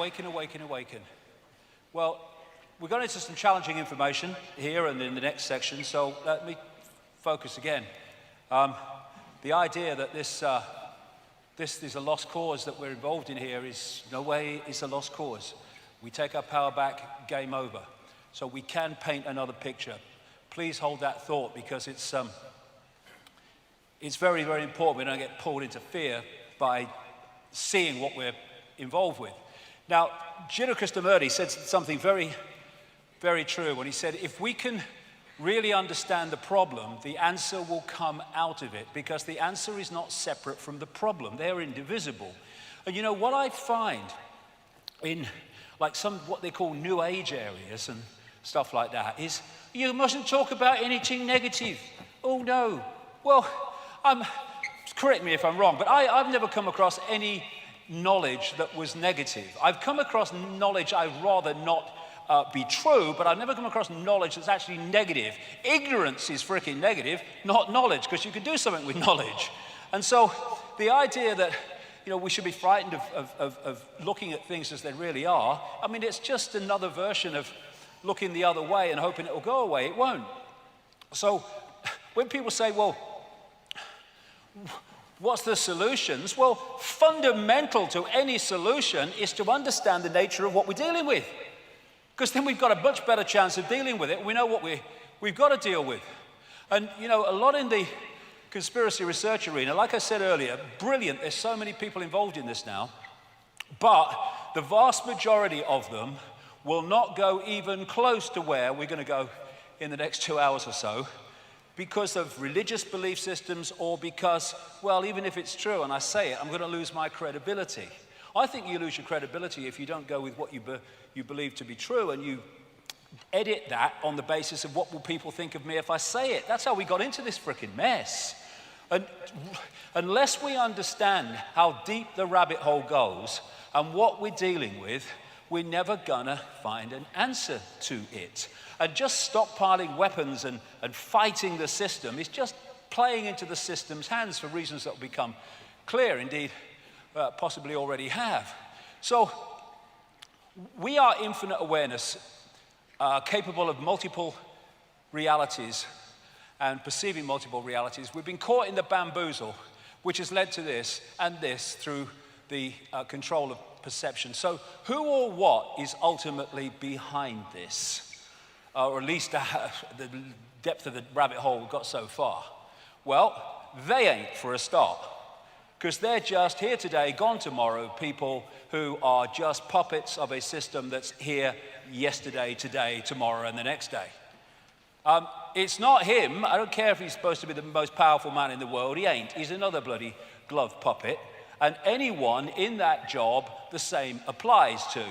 awaken, awaken, awaken. Well, we're going into some challenging information here and in the next section, so let me focus again. The idea that this is a lost cause that we're involved in here is no way is a lost cause. We take our power back, game over. So we can paint another picture. Please hold that thought, because it's very, very important we don't get pulled into fear by seeing what we're involved with. Now, Gino Krishnamurti said something very, very true when he said, if we can really understand the problem, the answer will come out of it, because the answer is not separate from the problem. They're indivisible. And you know, what I find in like some what they call New Age areas and stuff like that is, you mustn't talk about anything negative. Oh no. Well, correct me if I'm wrong, but I've never come across any knowledge that was negative. I've come across knowledge I'd rather not be true, but I've never come across knowledge that's actually negative. Ignorance is freaking negative, not knowledge, because you can do something with knowledge. And so the idea that, you know, we should be frightened of looking at things as they really are, I mean, it's just another version of looking the other way and hoping it will go away. It won't. So when people say, well, what's the solutions? Well, fundamental to any solution is to understand the nature of what we're dealing with. Because then we've got a much better chance of dealing with it. We know what we've got to deal with. And, you know, a lot in the conspiracy research arena, like I said earlier, brilliant. There's so many people involved in this now. But the vast majority of them will not go even close to where we're going to go in the next 2 hours or so, because of religious belief systems, or because, well, even if it's true and I say it, I'm going to lose my credibility. I think you lose your credibility if you don't go with what you believe to be true, and you edit that on the basis of what will people think of me if I say it. That's how we got into this freaking mess. And unless we understand how deep the rabbit hole goes and what we're dealing with, we're never gonna find an answer to it. And just stockpiling weapons and fighting the system is just playing into the system's hands for reasons that will become clear, indeed, possibly already have. So we are infinite awareness, capable of multiple realities and perceiving multiple realities. We've been caught in the bamboozle, which has led to this and this through the control of perception. So who or what is ultimately behind this? Or at least the depth of the rabbit hole we've got so far. Well, they ain't, for a start. Because they're just here today, gone tomorrow, people who are just puppets of a system that's here yesterday, today, tomorrow, and the next day. It's not him. I don't care if he's supposed to be the most powerful man in the world. He ain't. He's another bloody glove puppet. And anyone in that job, the same applies to.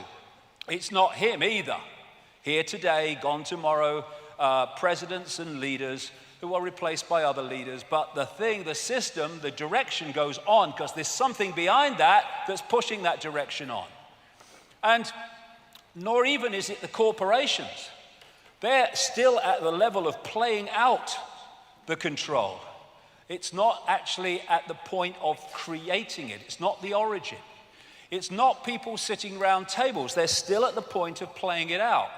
It's not him either. Here today, gone tomorrow, presidents and leaders who are replaced by other leaders. But the system, the direction goes on, because there's something behind that that's pushing that direction on. And nor even is it the corporations. They're still at the level of playing out the control. It's not actually at the point of creating it. It's not the origin. It's not people sitting around tables. They're still at the point of playing it out.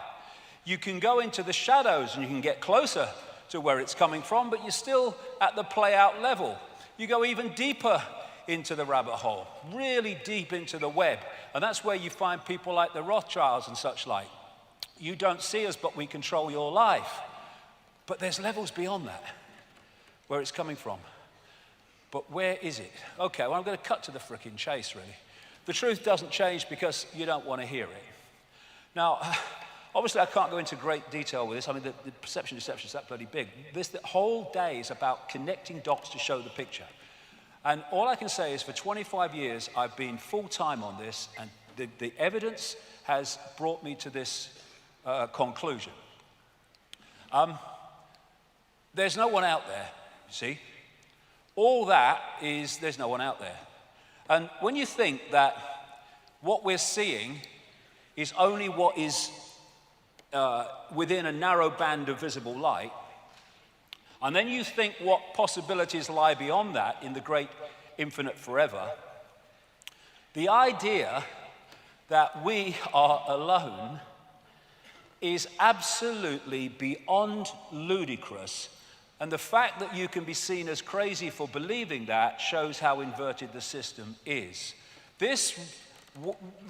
You can go into the shadows and you can get closer to where it's coming from, but you're still at the play out level. You go even deeper into the rabbit hole, really deep into the web. And that's where you find people like the Rothschilds and such like. You don't see us, but we control your life. But there's levels beyond that, where it's coming from. But where is it? Okay, well, I'm going to cut to the frickin' chase, really. The truth doesn't change because you don't want to hear it. Now, obviously, I can't go into great detail with this. I mean, the perception deception is that bloody big. The whole day is about connecting dots to show the picture. And all I can say is for 25 years, I've been full-time on this, and the evidence has brought me to this conclusion. There's no one out there, you see. All that is, there's no one out there. And when you think that what we're seeing is only what is within a narrow band of visible light, and then you think what possibilities lie beyond that in the great infinite forever, the idea that we are alone is absolutely beyond ludicrous. And the fact that you can be seen as crazy for believing that shows how inverted the system is. This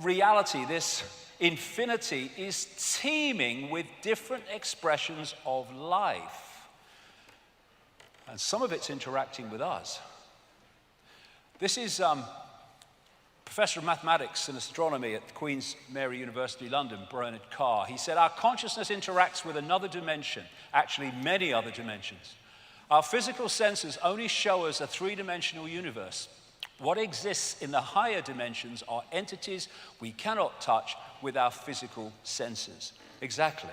reality, this infinity, is teeming with different expressions of life. And some of it's interacting with us. This is Professor of Mathematics and Astronomy at Queen's Mary University, London, Bernard Carr. He said, our consciousness interacts with another dimension, actually many other dimensions. Our physical senses only show us a three-dimensional universe. What exists in the higher dimensions are entities we cannot touch with our physical senses. Exactly.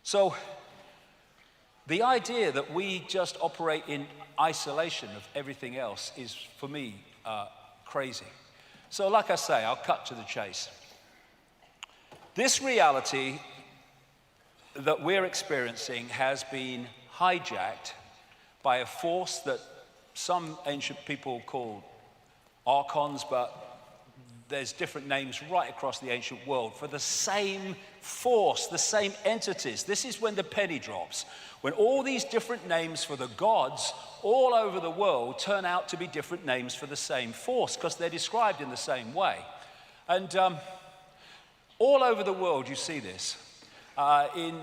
So the idea that we just operate in isolation of everything else is, for me, crazy. So like I say, I'll cut to the chase. This reality that we're experiencing has been hijacked by a force that some ancient people called archons, but there's different names right across the ancient world for the same force, the same entities. This is when the penny drops, when all these different names for the gods all over the world turn out to be different names for the same force, because they're described in the same way. And all over the world you see this. In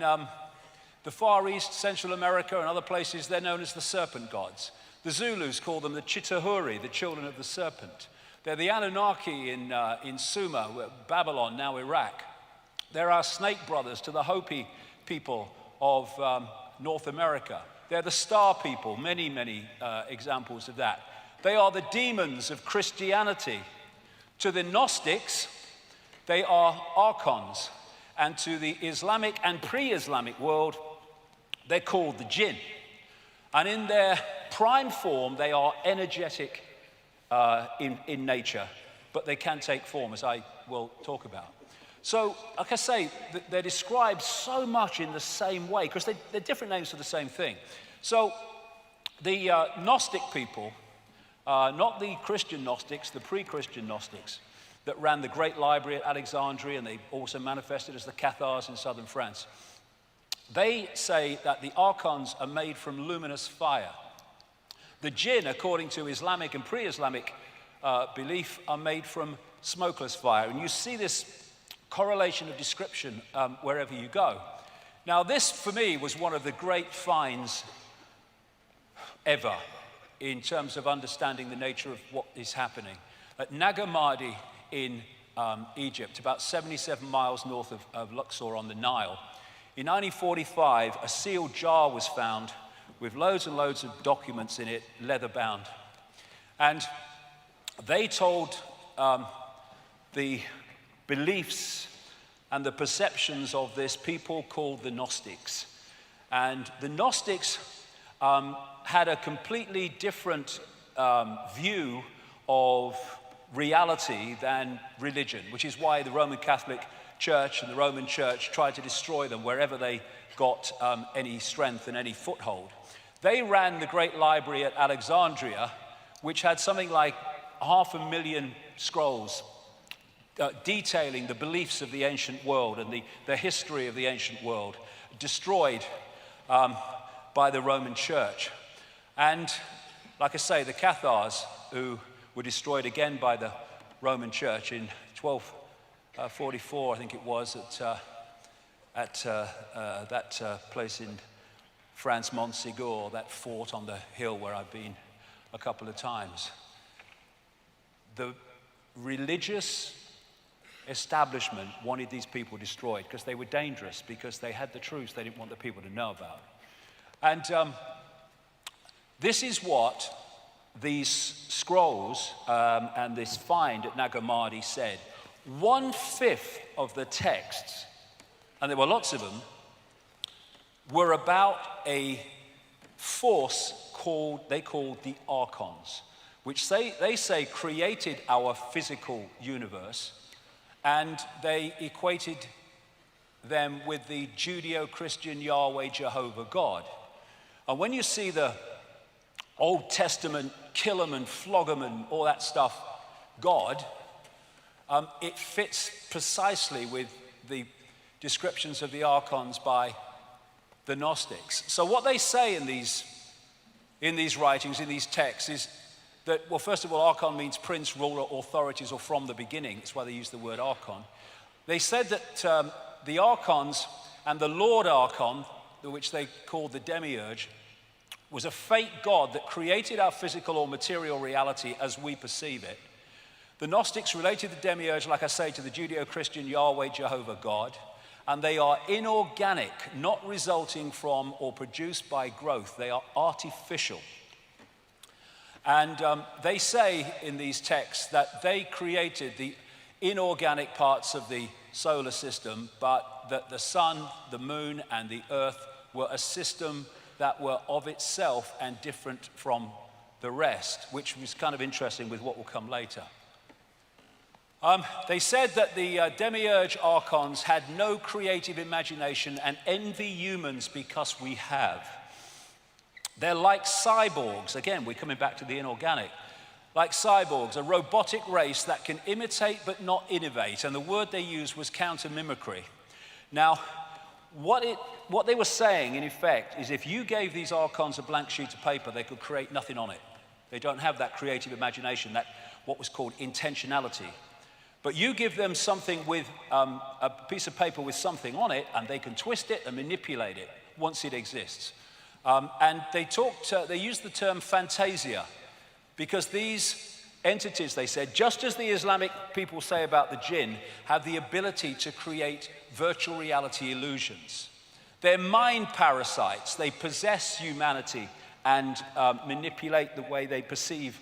the Far East, Central America, and other places, they're known as the serpent gods. The Zulus call them the Chitahuri, the children of the serpent. They're the Anunnaki in Sumer, Babylon, now Iraq. They're our snake brothers to the Hopi people of North America. They're the star people, many, many examples of that. They are the demons of Christianity. To the Gnostics, they are archons. And to the Islamic and pre-Islamic world, they're called the jinn. And in their prime form, they are energetic in nature, but they can take form, as I will talk about. So, like I say, they're described so much in the same way, because they're different names for the same thing. So, the Gnostic people, not the Christian Gnostics, the pre-Christian Gnostics, that ran the great library at Alexandria, and they also manifested as the Cathars in southern France. They say that the archons are made from luminous fire. The jinn, according to Islamic and pre-Islamic belief, are made from smokeless fire. And you see this correlation of description wherever you go. Now, this, for me, was one of the great finds ever in terms of understanding the nature of what is happening. At Nag Hammadi in Egypt, about 77 miles north of Luxor on the Nile, in 1945, a sealed jar was found with loads and loads of documents in it, leather-bound. And they told the beliefs and the perceptions of this people called the Gnostics. And the Gnostics had a completely different view of reality than religion, which is why the Roman Catholic Church and the Roman Church tried to destroy them wherever they got any strength and any foothold. They ran the great library at Alexandria, which had something like 500,000 scrolls detailing the beliefs of the ancient world and the history of the ancient world, destroyed by the Roman Church. And like I say, the Cathars, who were destroyed again by the Roman Church in 1244, I think it was, at that place in France, Montségur, that fort on the hill where I've been a couple of times. The religious establishment wanted these people destroyed because they were dangerous, because they had the truths they didn't want the people to know about. And this is what these scrolls and this find at Nag Hammadi said. 1/5 of the texts, and there were lots of them, were about a force they called the archons, which they say created our physical universe, and they equated them with the Judeo-Christian Yahweh Jehovah God. And when you see the Old Testament kill 'em and flog 'em and all that stuff God, it fits precisely with the descriptions of the archons by the Gnostics. So what they say in these writings, in these texts, is that, well, first of all, archon means prince, ruler, authorities, or from the beginning. That's why they use the word archon. They said that the archons and the Lord Archon, which they called the demiurge, was a fake god that created our physical or material reality as we perceive it. The Gnostics related the demiurge, like I say, to the Judeo-Christian Yahweh, Jehovah God, and they are inorganic, not resulting from or produced by growth. They are artificial. And they say in these texts that they created the inorganic parts of the solar system, but that the sun, the moon, and the earth were a system that were of itself and different from the rest, which was kind of interesting with what will come later. They said that the demiurge archons had no creative imagination and envy humans because we have. They're like cyborgs. Again, we're coming back to the inorganic. Like cyborgs, a robotic race that can imitate but not innovate. And the word they used was counter-mimicry. Now, what they were saying, in effect, is if you gave these archons a blank sheet of paper, they could create nothing on it. They don't have that creative imagination, that what was called intentionality. But you give them something with a piece of paper with something on it, and they can twist it and manipulate it once it exists. And they used the term fantasia, because these entities, they said, just as the Islamic people say about the jinn, have the ability to create virtual reality illusions. They're mind parasites. They possess humanity and manipulate the way they perceive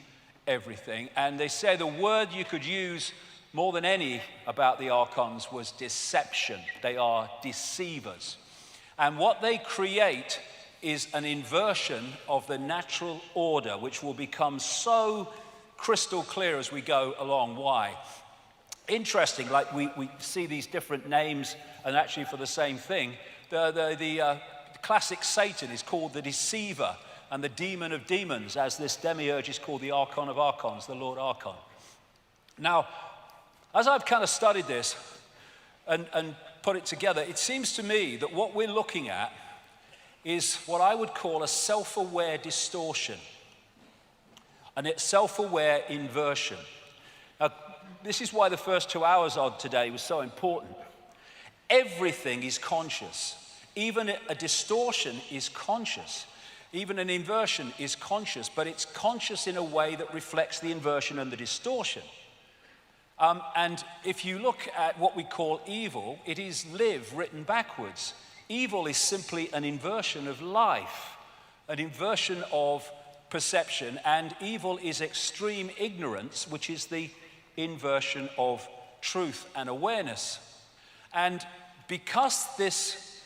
everything. And they say the word you could use more than any about the archons was deception. They are deceivers. And what they create is an inversion of the natural order, which will become so crystal clear as we go along. Why? Interesting, like we see these different names, and actually for the same thing. The classic Satan is called the deceiver and the demon of demons, as this demiurge is called the archon of archons, the Lord Archon. Now, as I've kind of studied this and put it together, it seems to me that what we're looking at is what I would call a self-aware distortion, and it's self-aware inversion. Now, this is why the first 2 hours of today was so important. Everything is conscious. Even a distortion is conscious. Even an inversion is conscious, but it's conscious in a way that reflects the inversion and the distortion. And if you look at what we call evil, it is live written backwards. Evil is simply an inversion of life, an inversion of perception, and evil is extreme ignorance, which is the inversion of truth and awareness. And because this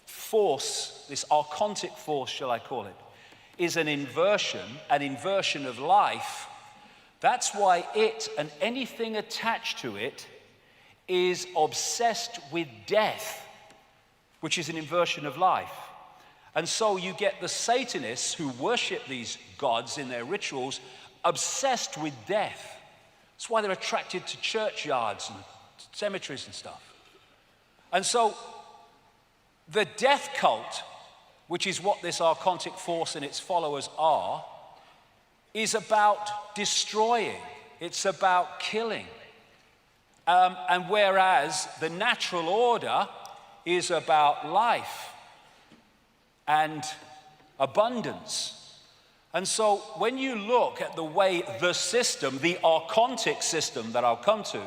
force, this archontic force, shall I call it, is an inversion of life, that's why it and anything attached to it is obsessed with death, which is an inversion of life. And so you get the Satanists who worship these gods in their rituals obsessed with death. That's why they're attracted to churchyards and cemeteries and stuff. And so the death cult, which is what this archontic force and its followers are, is about destroying. It's about killing. And whereas the natural order is about life and abundance. And so when you look at the way the system, the archontic system that I'll come to,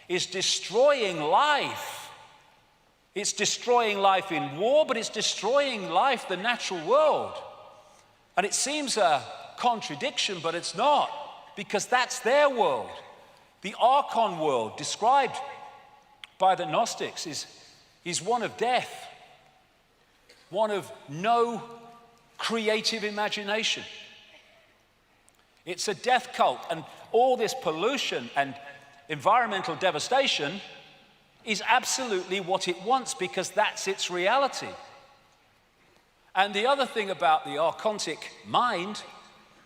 is destroying life. It's destroying life in war, but it's destroying life, the natural world. And it seems a contradiction, but it's not, because that's their world. The archon world described by the Gnostics is one of death, one of no creative imagination. It's a death cult, and all this pollution and environmental devastation is absolutely what it wants, because that's its reality. And the other thing about the archontic mind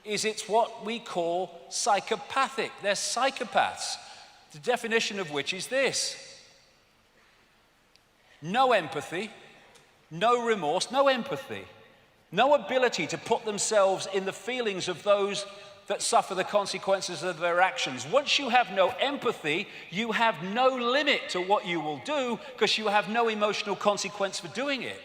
is it's what we call psychopathic. They're psychopaths. the definition of which is this: no empathy, no remorse, no empathy, no ability to put themselves in the feelings of those that suffer the consequences of their actions. Once you have no empathy, you have no limit to what you will do, because you have no emotional consequence for doing it.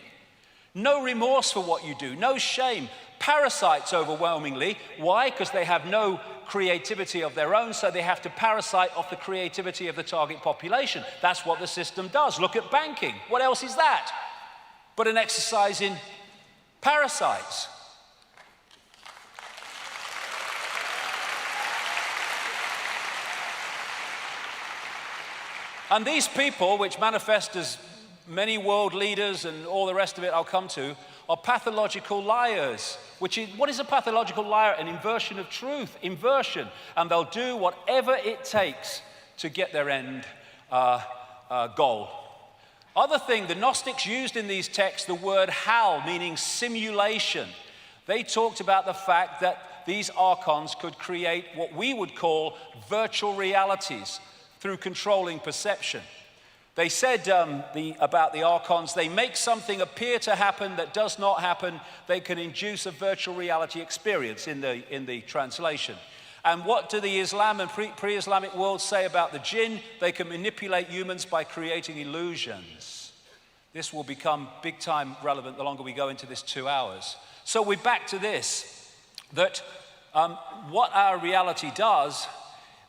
No remorse for what you do, no shame. Parasites overwhelmingly. Why? Because they have no creativity of their own, so they have to parasite off the creativity of the target population. That's what the system does. Look at banking. What else is that but an exercise in parasites? And these people, which manifest as many world leaders and all the rest of it I'll come to, are pathological liars. What is a pathological liar? An inversion of truth, inversion. And they'll do whatever it takes to get their end goal. Other thing, the Gnostics used in these texts the word hal, meaning simulation. They talked about the fact that these archons could create what we would call virtual realities through controlling perception. They said about the archons, they make something appear to happen that does not happen. They can induce a virtual reality experience in the translation. And what do the Islam and pre-Islamic worlds say about the jinn? They can manipulate humans by creating illusions. This will become big time relevant the longer we go into this 2 hours. So we're back to this, that what our reality does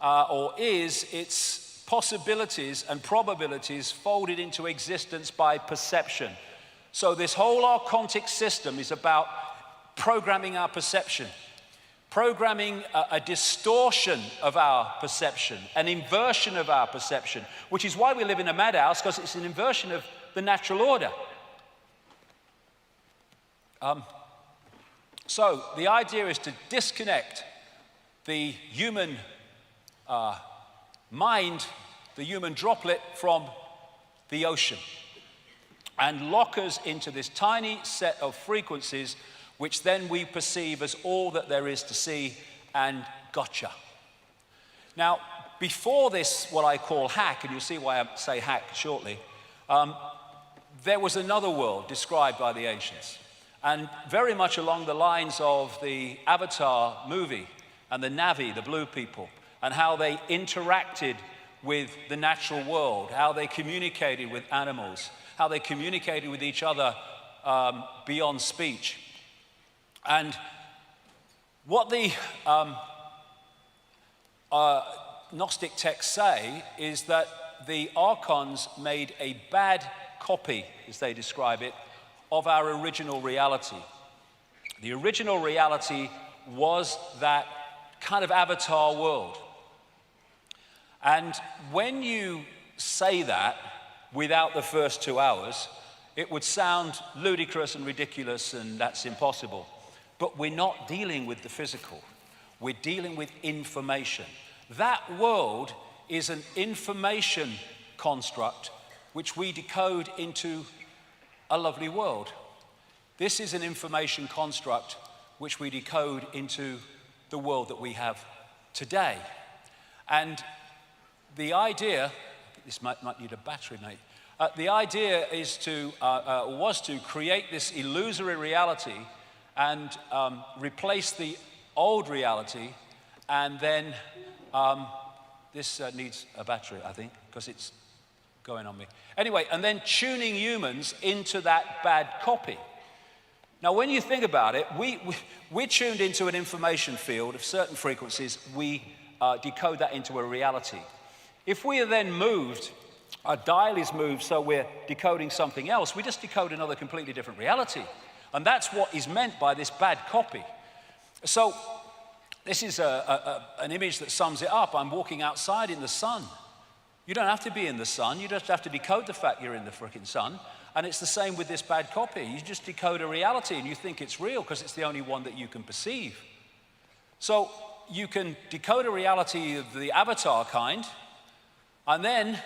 or is, it's possibilities and probabilities folded into existence by perception. So this whole archontic system is about programming our perception, programming a distortion of our perception, an inversion of our perception, which is why we live in a madhouse, because it's an inversion of the natural order. So the idea is to disconnect the human mind, the human droplet, from the ocean, and lock us into this tiny set of frequencies, which then we perceive as all that there is to see, and gotcha. Now, before this, what I call hack, and you'll see why I say hack shortly, there was another world described by the ancients, and very much along the lines of the Avatar movie and the Na'vi, the blue people, and how they interacted with the natural world, how they communicated with animals, how they communicated with each other beyond speech. And what the Gnostic texts say is that the archons made a bad copy, as they describe it, of our original reality. The original reality was that kind of avatar world. And when you say that without the first 2 hours, it would sound ludicrous and ridiculous, and that's impossible. But we're not dealing with the physical. We're dealing with information. That world is an information construct which we decode into a lovely world. This is an information construct which we decode into the world that we have today. And the idea, this might need a battery, mate. The idea is was to create this illusory reality and replace the old reality, and then this needs a battery, I think, because it's going on me. Anyway, and then tuning humans into that bad copy. Now, when you think about it, we're tuned into an information field of certain frequencies. We decode that into a reality. If we are then moved, our dial is moved, so we're decoding something else, we just decode another completely different reality. And that's what is meant by this bad copy. So this is an image that sums it up. I'm walking outside in the sun. You don't have to be in the sun. You just have to decode the fact you're in the frickin' sun. And it's the same with this bad copy. You just decode a reality and you think it's real because it's the only one that you can perceive. So you can decode a reality of the avatar kind, and then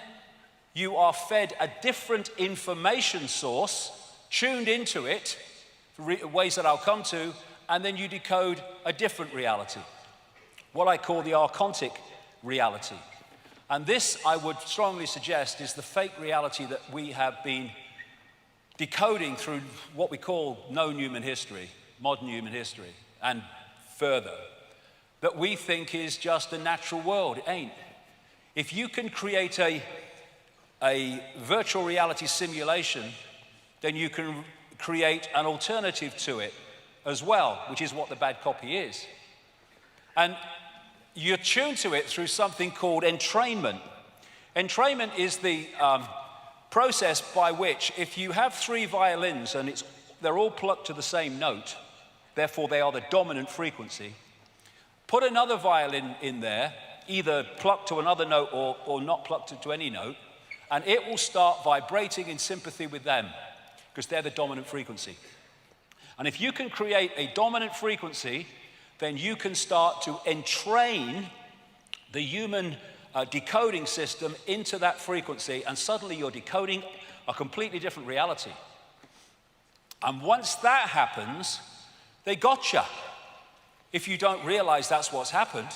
you are fed a different information source, tuned into it, ways that I'll come to, and then you decode a different reality, what I call the archontic reality. And this, I would strongly suggest, is the fake reality that we have been decoding through what we call known human history, modern human history, and further, that we think is just a natural world. It ain't. If you can create a virtual reality simulation, then you can create an alternative to it as well, which is what the bad copy is. And you're tuned to it through something called entrainment. Entrainment is the process by which, if you have 3 violins and they're all plucked to the same note, therefore they are the dominant frequency, put another violin in there, either plucked to another note or not plucked to any note, and it will start vibrating in sympathy with them, because they're the dominant frequency. And if you can create a dominant frequency, then you can start to entrain the human decoding system into that frequency, and suddenly you're decoding a completely different reality. And once that happens, they gotcha. If you don't realize that's what's happened,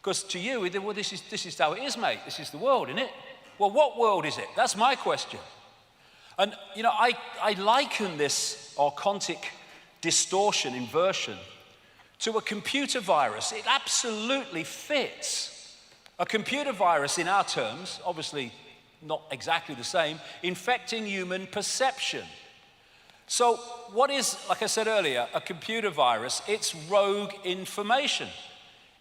because to you, well, this is how it is, mate. This is the world, isn't it? Well, what world is it? That's my question. And, you know, I liken this archontic distortion, inversion, to a computer virus. It absolutely fits. A computer virus, in our terms, obviously not exactly the same, infecting human perception. So what is, like I said earlier, a computer virus? It's rogue information.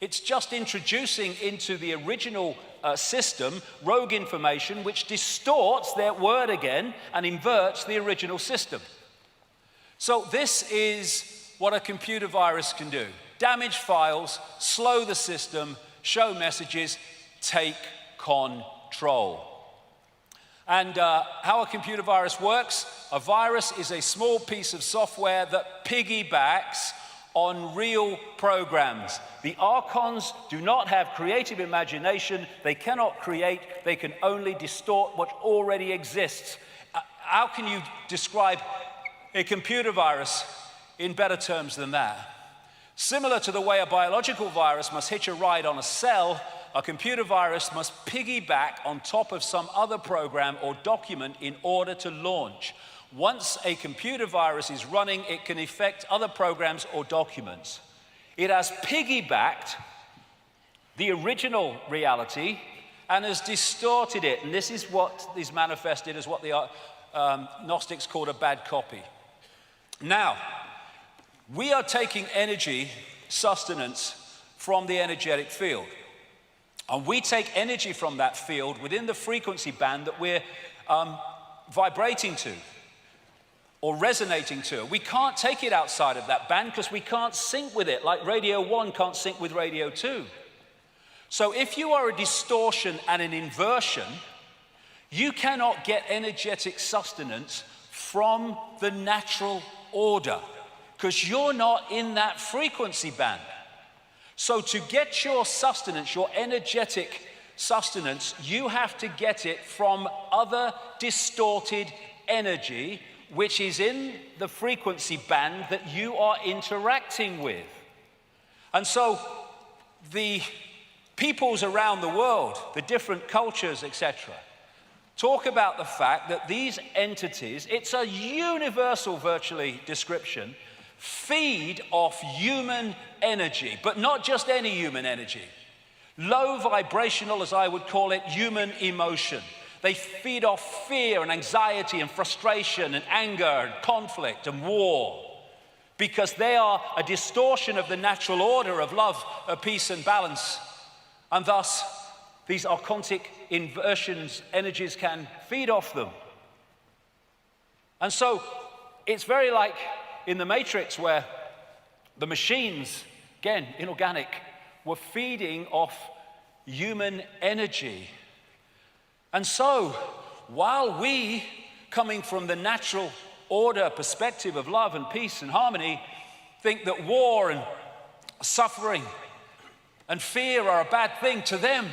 It's just introducing into the original system rogue information which distorts their word again and inverts the original system. So this is what a computer virus can do. Damage files, slow the system, show messages, take control. And how a computer virus works: a virus is a small piece of software that piggybacks on real programs. The archons do not have creative imagination. They cannot create. They can only distort what already exists. How can you describe a computer virus in better terms than that? Similar to the way a biological virus must hitch a ride on a cell, a computer virus must piggyback on top of some other program or document in order to launch. Once a computer virus is running, it can affect other programs or documents. It has piggybacked the original reality and has distorted it. And this is what is manifested as what the Gnostics called a bad copy. Now, we are taking energy, sustenance, from the energetic field. And we take energy from that field within the frequency band that we're vibrating to or resonating to. We can't take it outside of that band because we can't sync with it, like Radio 1 can't sync with Radio 2. So if you are a distortion and an inversion, you cannot get energetic sustenance from the natural order because you're not in that frequency band. So to get your sustenance, your energetic sustenance, you have to get it from other distorted energy which is in the frequency band that you are interacting with. And so the peoples around the world, the different cultures, etc., talk about the fact that these entities, it's a universal virtually description, feed off human energy, but not just any human energy. Low vibrational, as I would call it, human emotion. They feed off fear and anxiety and frustration and anger and conflict and war because they are a distortion of the natural order of love, peace and balance. And thus, these archontic inversions, energies can feed off them. And so, it's very like in the Matrix where the machines, again, inorganic, were feeding off human energy. And so, while we, coming from the natural order perspective of love and peace and harmony, think that war and suffering and fear are a bad thing, to them,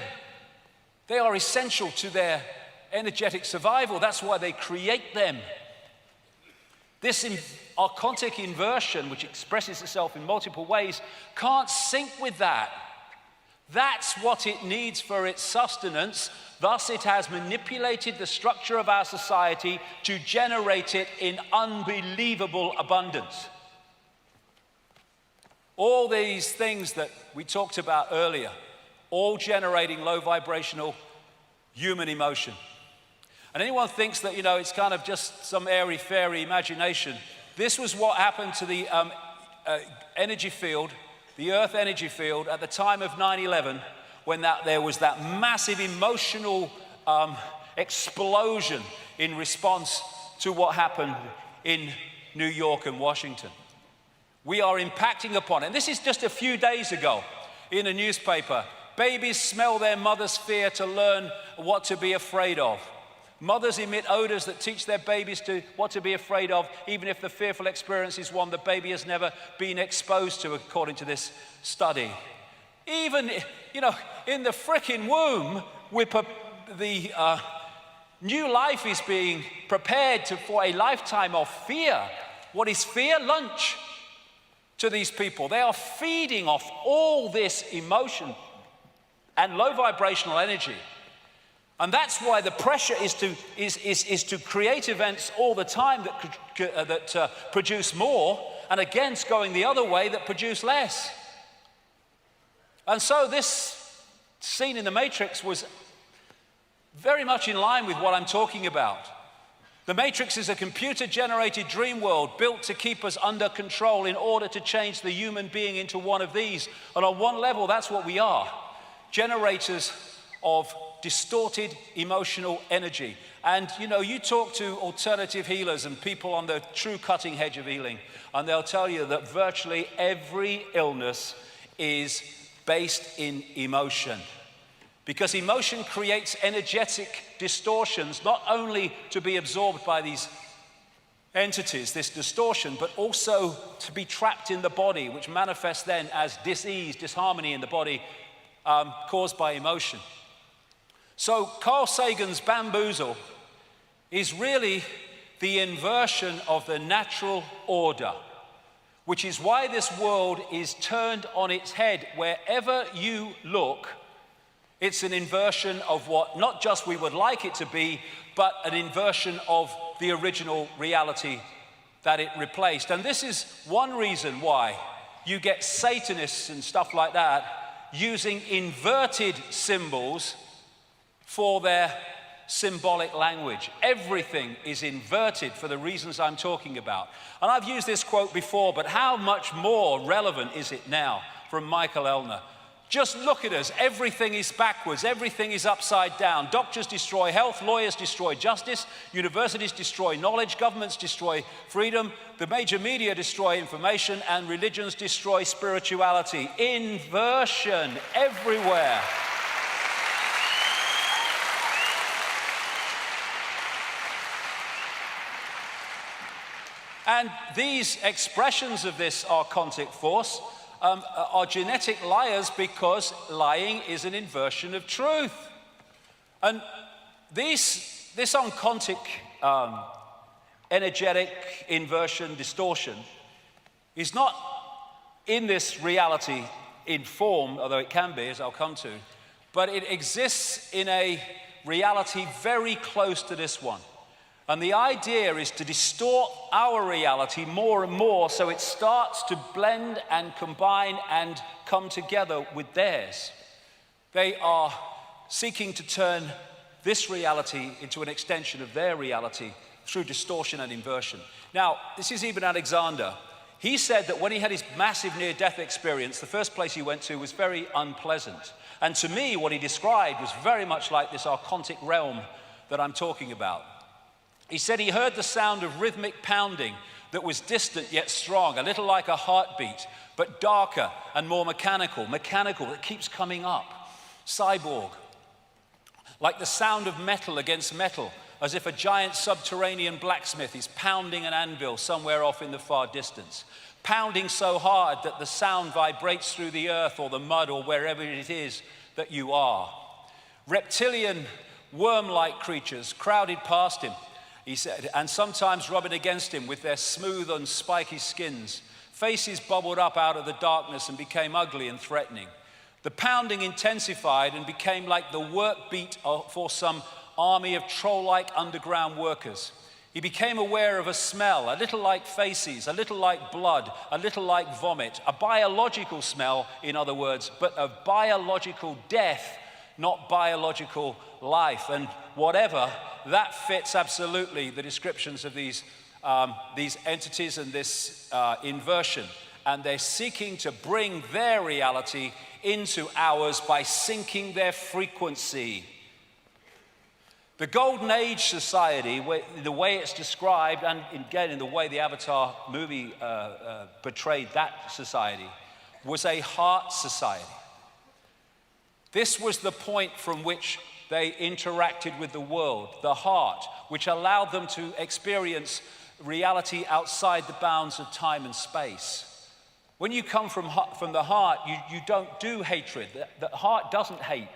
they are essential to their energetic survival. That's why they create them. This archontic inversion, which expresses itself in multiple ways, can't sync with that. That's what it needs for its sustenance. Thus, it has manipulated the structure of our society to generate it in unbelievable abundance. All these things that we talked about earlier, all generating low vibrational human emotion. And anyone thinks that, it's kind of just some airy-fairy imagination. This was what happened to the energy field, the Earth energy field, at the time of 9/11, when there was that massive emotional explosion in response to what happened in New York and Washington. We are impacting upon it. And this is just a few days ago in a newspaper. Babies smell their mother's fear to learn what to be afraid of. Mothers emit odors that teach their babies what to be afraid of, even if the fearful experience is one the baby has never been exposed to, according to this study. Even, in the frickin' womb, the new life is being prepared for a lifetime of fear. What is fear? Lunch to these people. They are feeding off all this emotion and low vibrational energy. And that's why the pressure is to create events all the time that produce more, and against going the other way that produce less. And so this scene in the Matrix was very much in line with what I'm talking about. The Matrix is a computer-generated dream world built to keep us under control in order to change the human being into one of these. And on one level, that's what we are. Generators of distorted emotional energy. And you talk to alternative healers and people on the true cutting edge of healing, and they'll tell you that virtually every illness is based in emotion. Because emotion creates energetic distortions, not only to be absorbed by these entities, this distortion, but also to be trapped in the body, which manifests then as dis-ease, disharmony in the body, caused by emotion. So Carl Sagan's bamboozle is really the inversion of the natural order, which is why this world is turned on its head. Wherever you look, it's an inversion of what not just we would like it to be, but an inversion of the original reality that it replaced. And this is one reason why you get Satanists and stuff like that using inverted symbols for their symbolic language. Everything is inverted for the reasons I'm talking about. And I've used this quote before, but how much more relevant is it now from Michael Elner? Just look at us. Everything is backwards. Everything is upside down. Doctors destroy health. Lawyers destroy justice. Universities destroy knowledge. Governments destroy freedom. The major media destroy information. And religions destroy spirituality. Inversion everywhere. And these expressions of this archontic force are genetic liars, because lying is an inversion of truth. And this archontic energetic inversion, distortion, is not in this reality in form, although it can be, as I'll come to, but it exists in a reality very close to this one. And the idea is to distort our reality more and more, so it starts to blend and combine and come together with theirs. They are seeking to turn this reality into an extension of their reality through distortion and inversion. Now, this is Eben Alexander. He said that when he had his massive near-death experience, the first place he went to was very unpleasant. And to me, what he described was very much like this archontic realm that I'm talking about. He said he heard the sound of rhythmic pounding that was distant yet strong, a little like a heartbeat, but darker and more mechanical that keeps coming up. Cyborg. Like the sound of metal against metal, as if a giant subterranean blacksmith is pounding an anvil somewhere off in the far distance. Pounding so hard that the sound vibrates through the earth or the mud or wherever it is that you are. Reptilian, worm-like creatures crowded past him, he said, and sometimes rubbing against him with their smooth and spiky skins. Faces bubbled up out of the darkness and became ugly and threatening. The pounding intensified and became like the work beat for some army of troll-like underground workers. He became aware of a smell, a little like feces, a little like blood, a little like vomit, a biological smell, in other words, but of biological death, not biological life. And whatever, that fits absolutely the descriptions of these entities and this inversion. And they're seeking to bring their reality into ours by sinking their frequency. The Golden Age society, the way it's described, and again in the way the Avatar movie portrayed that society, was a heart society. This was the point from which they interacted with the world, the heart, which allowed them to experience reality outside the bounds of time and space. When you come from the heart, you don't do hatred. The heart doesn't hate.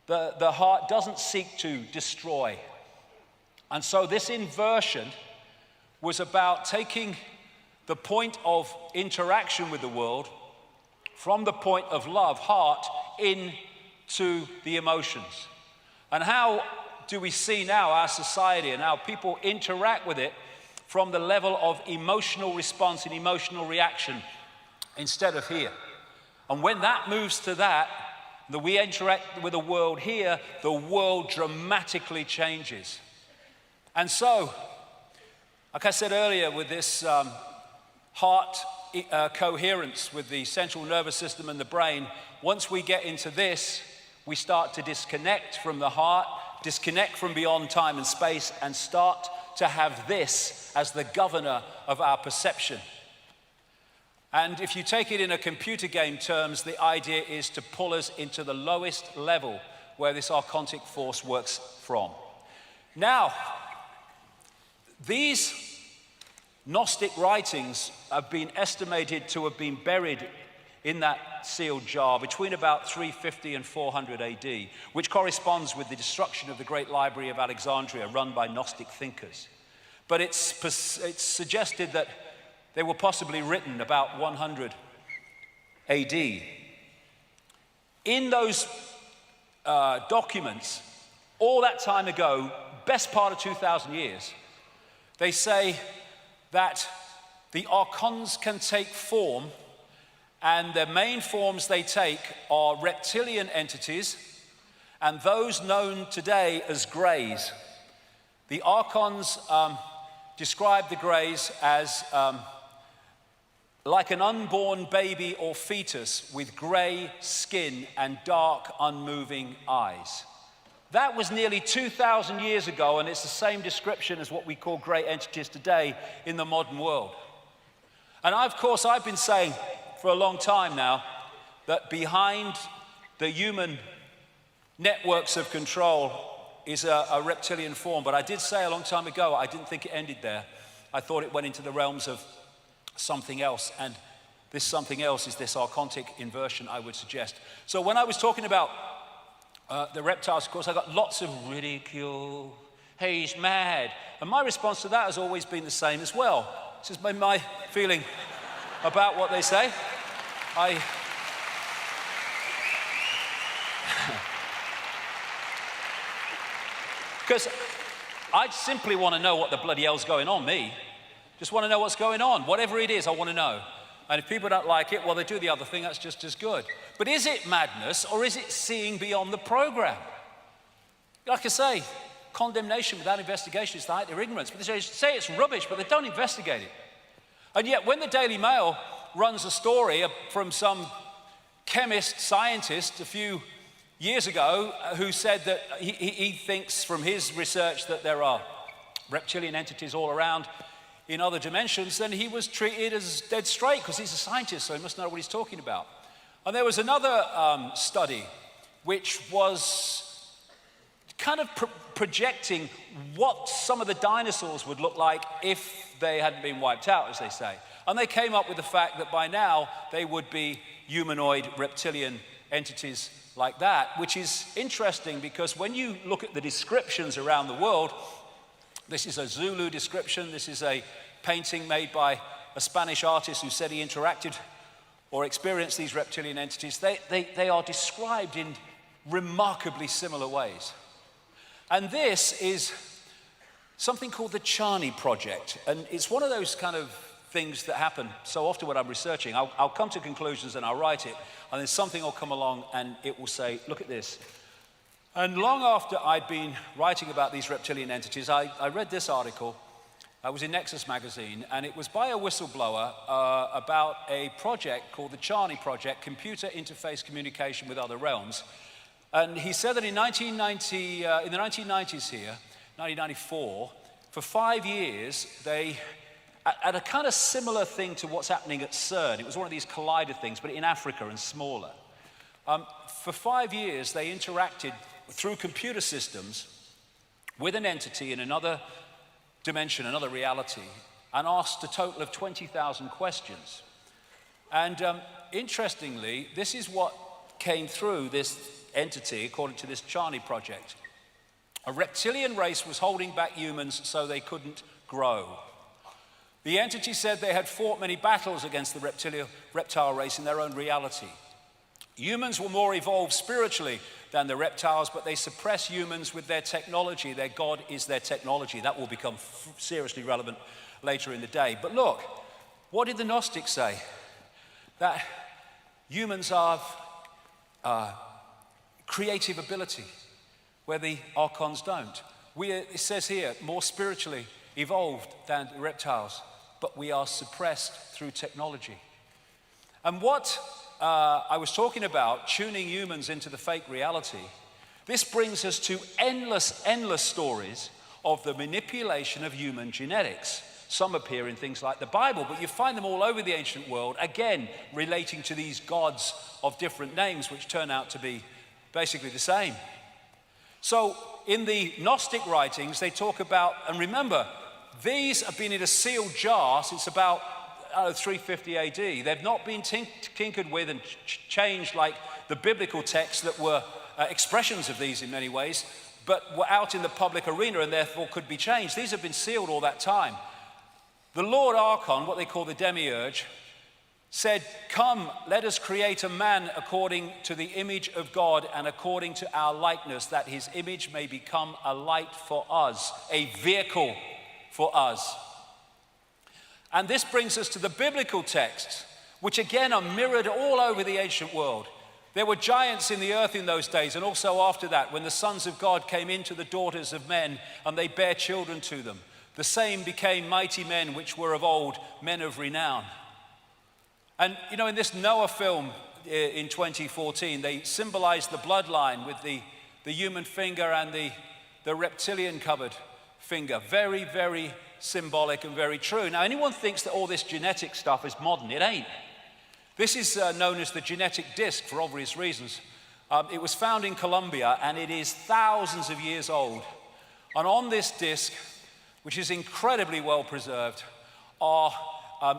The heart doesn't seek to destroy. And so this inversion was about taking the point of interaction with the world from the point of love, heart, into the emotions. And how do we see now our society and how people interact with it from the level of emotional response and emotional reaction instead of here? And when that moves to that we interact with the world here, the world dramatically changes. And so, like I said earlier, with this heart coherence with the central nervous system and the brain, once we get into this, we start to disconnect from the heart, disconnect from beyond time and space, and start to have this as the governor of our perception. And if you take it in a computer game terms, the idea is to pull us into the lowest level where this archontic force works from. Now, these Gnostic writings have been estimated to have been buried in that sealed jar between about 350 and 400 AD, which corresponds with the destruction of the Great Library of Alexandria run by Gnostic thinkers. But it's suggested that they were possibly written about 100 AD. In those documents, all that time ago, best part of 2,000 years, they say that the archons can take form, and the main forms they take are reptilian entities and those known today as greys. The archons describe the greys as like an unborn baby or fetus with grey skin and dark, unmoving eyes. That was nearly 2,000 years ago, and it's the same description as what we call grey entities today in the modern world. And of course, I've been saying for a long time now that behind the human networks of control is a reptilian form. But I did say a long time ago, I didn't think it ended there. I thought it went into the realms of something else, and this something else is this archontic inversion, I would suggest. So when I was talking about the reptiles, of course, I got lots of ridicule. Hey, he's mad. And my response to that has always been the same as well. This has been my feeling about what they say. Because I simply want to know what the bloody hell's going on, me. Just want to know what's going on. Whatever it is, I want to know. And if people don't like it, well, they do the other thing, that's just as good. But is it madness, or is it seeing beyond the program? Like I say, condemnation without investigation is the height of ignorance. But they say it's rubbish, but they don't investigate it. And yet, when the Daily Mail runs a story from some chemist, scientist, a few years ago, who said that he thinks from his research that there are reptilian entities all around in other dimensions, then he was treated as dead straight because he's a scientist, so he must know what he's talking about. And there was another study which was kind of projecting what some of the dinosaurs would look like if they hadn't been wiped out, as they say. And they came up with the fact that by now they would be humanoid reptilian entities like that, which is interesting because when you look at the descriptions around the world, this is a Zulu description, this is a painting made by a Spanish artist who said he interacted or experience these reptilian entities, they are described in remarkably similar ways. And this is something called the Charney Project. And it's one of those kind of things that happen so often when I'm researching. I'll come to conclusions and I'll write it, and then something will come along and it will say, look at this. And long after I'd been writing about these reptilian entities, I read this article. I was in Nexus magazine, and it was by a whistleblower about a project called the Charney Project, Computer Interface Communication with Other Realms. And he said that in the 1990s here, 1994, for 5 years, they, at a kind of similar thing to what's happening at CERN, it was one of these collider things, but in Africa and smaller. For 5 years, they interacted through computer systems with an entity in another dimension, another reality, and asked a total of 20,000 questions. And interestingly, this is what came through this entity, according to this Charney Project. A reptilian race was holding back humans so they couldn't grow. The entity said they had fought many battles against the reptile race in their own reality. Humans were more evolved spiritually than the reptiles, but they suppress humans with their technology. Their God is their technology. That will become seriously relevant later in the day. But look, what did the Gnostics say? That humans have creative ability, where the archons don't. It says here, more spiritually evolved than the reptiles, but we are suppressed through technology. And what I was talking about, tuning humans into the fake reality, this brings us to endless stories of the manipulation of human genetics. Some appear in things like the Bible, but you find them all over the ancient world, again, relating to these gods of different names, which turn out to be basically the same. So in the Gnostic writings, they talk about, and remember, these have been in a sealed jar since about 350 AD. They've not been tinkered with and changed like the biblical texts that were expressions of these in many ways, but were out in the public arena and therefore could be changed. These have been sealed all that time. The Lord Archon, what they call the Demiurge, said, "Come, let us create a man according to the image of God and according to our likeness, that his image may become a light for us, a vehicle for us." And this brings us to the biblical texts, which again are mirrored all over the ancient world. There were giants in the earth in those days, and also after that, when the sons of God came into the daughters of men, and they bare children to them. The same became mighty men, which were of old, men of renown. And, you know, in this Noah film in 2014, they symbolized the bloodline with the human finger and the reptilian covered finger. Very, very symbolic and very true. Now, anyone thinks that all this genetic stuff is modern. It ain't. This is known as the genetic disc for obvious reasons. It was found in Colombia, and it is thousands of years old. And on this disc, which is incredibly well preserved, are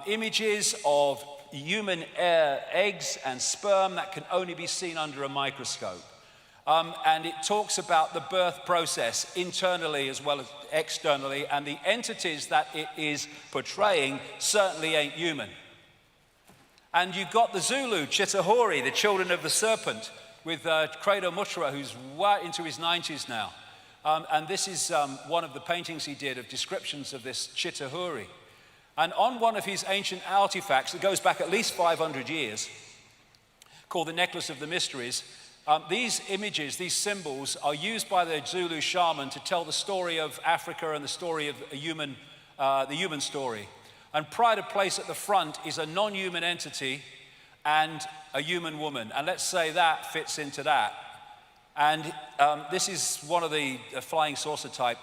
images of human eggs and sperm that can only be seen under a microscope. And it talks about the birth process internally as well as externally, and the entities that it is portraying certainly ain't human. And you've got the Zulu, Chitahori, the children of the serpent, with Credo Mutra, who's right into his 90s now. And this is one of the paintings he did of descriptions of this Chitahori. And on one of his ancient artifacts that goes back at least 500 years, called the Necklace of the Mysteries, these images, these symbols, are used by the Zulu shaman to tell the story of Africa and the story of the human story. And pride of place at the front is a non-human entity and a human woman. And let's say that fits into that. And this is one of the flying saucer type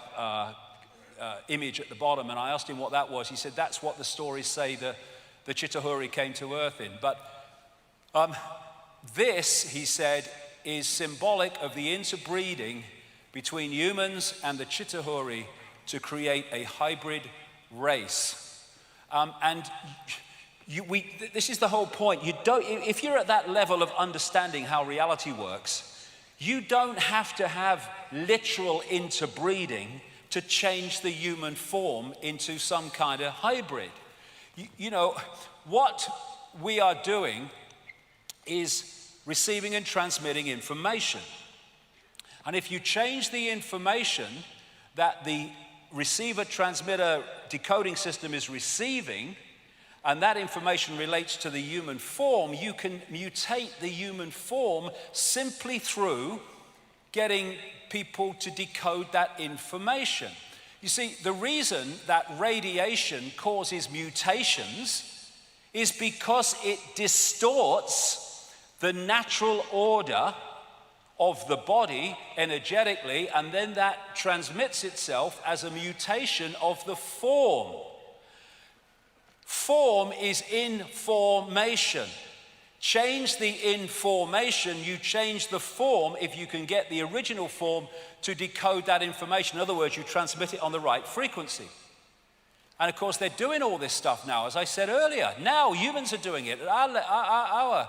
image at the bottom. And I asked him what that was. He said, that's what the stories say the Chitahuri came to Earth in. But this, he said, is symbolic of the interbreeding between humans and the Chitahuri to create a hybrid race. This is the whole point. If you're at that level of understanding how reality works, you don't have to have literal interbreeding to change the human form into some kind of hybrid. You know, what we are doing is receiving and transmitting information. And if you change the information that the receiver-transmitter decoding system is receiving, and that information relates to the human form, you can mutate the human form simply through getting people to decode that information. You see, the reason that radiation causes mutations is because it distorts the natural order of the body energetically, and then that transmits itself as a mutation of the form. Form is information. Change the information, you change the form if you can get the original form to decode that information. In other words, you transmit it on the right frequency. And of course, they're doing all this stuff now, as I said earlier. Now humans are doing it at our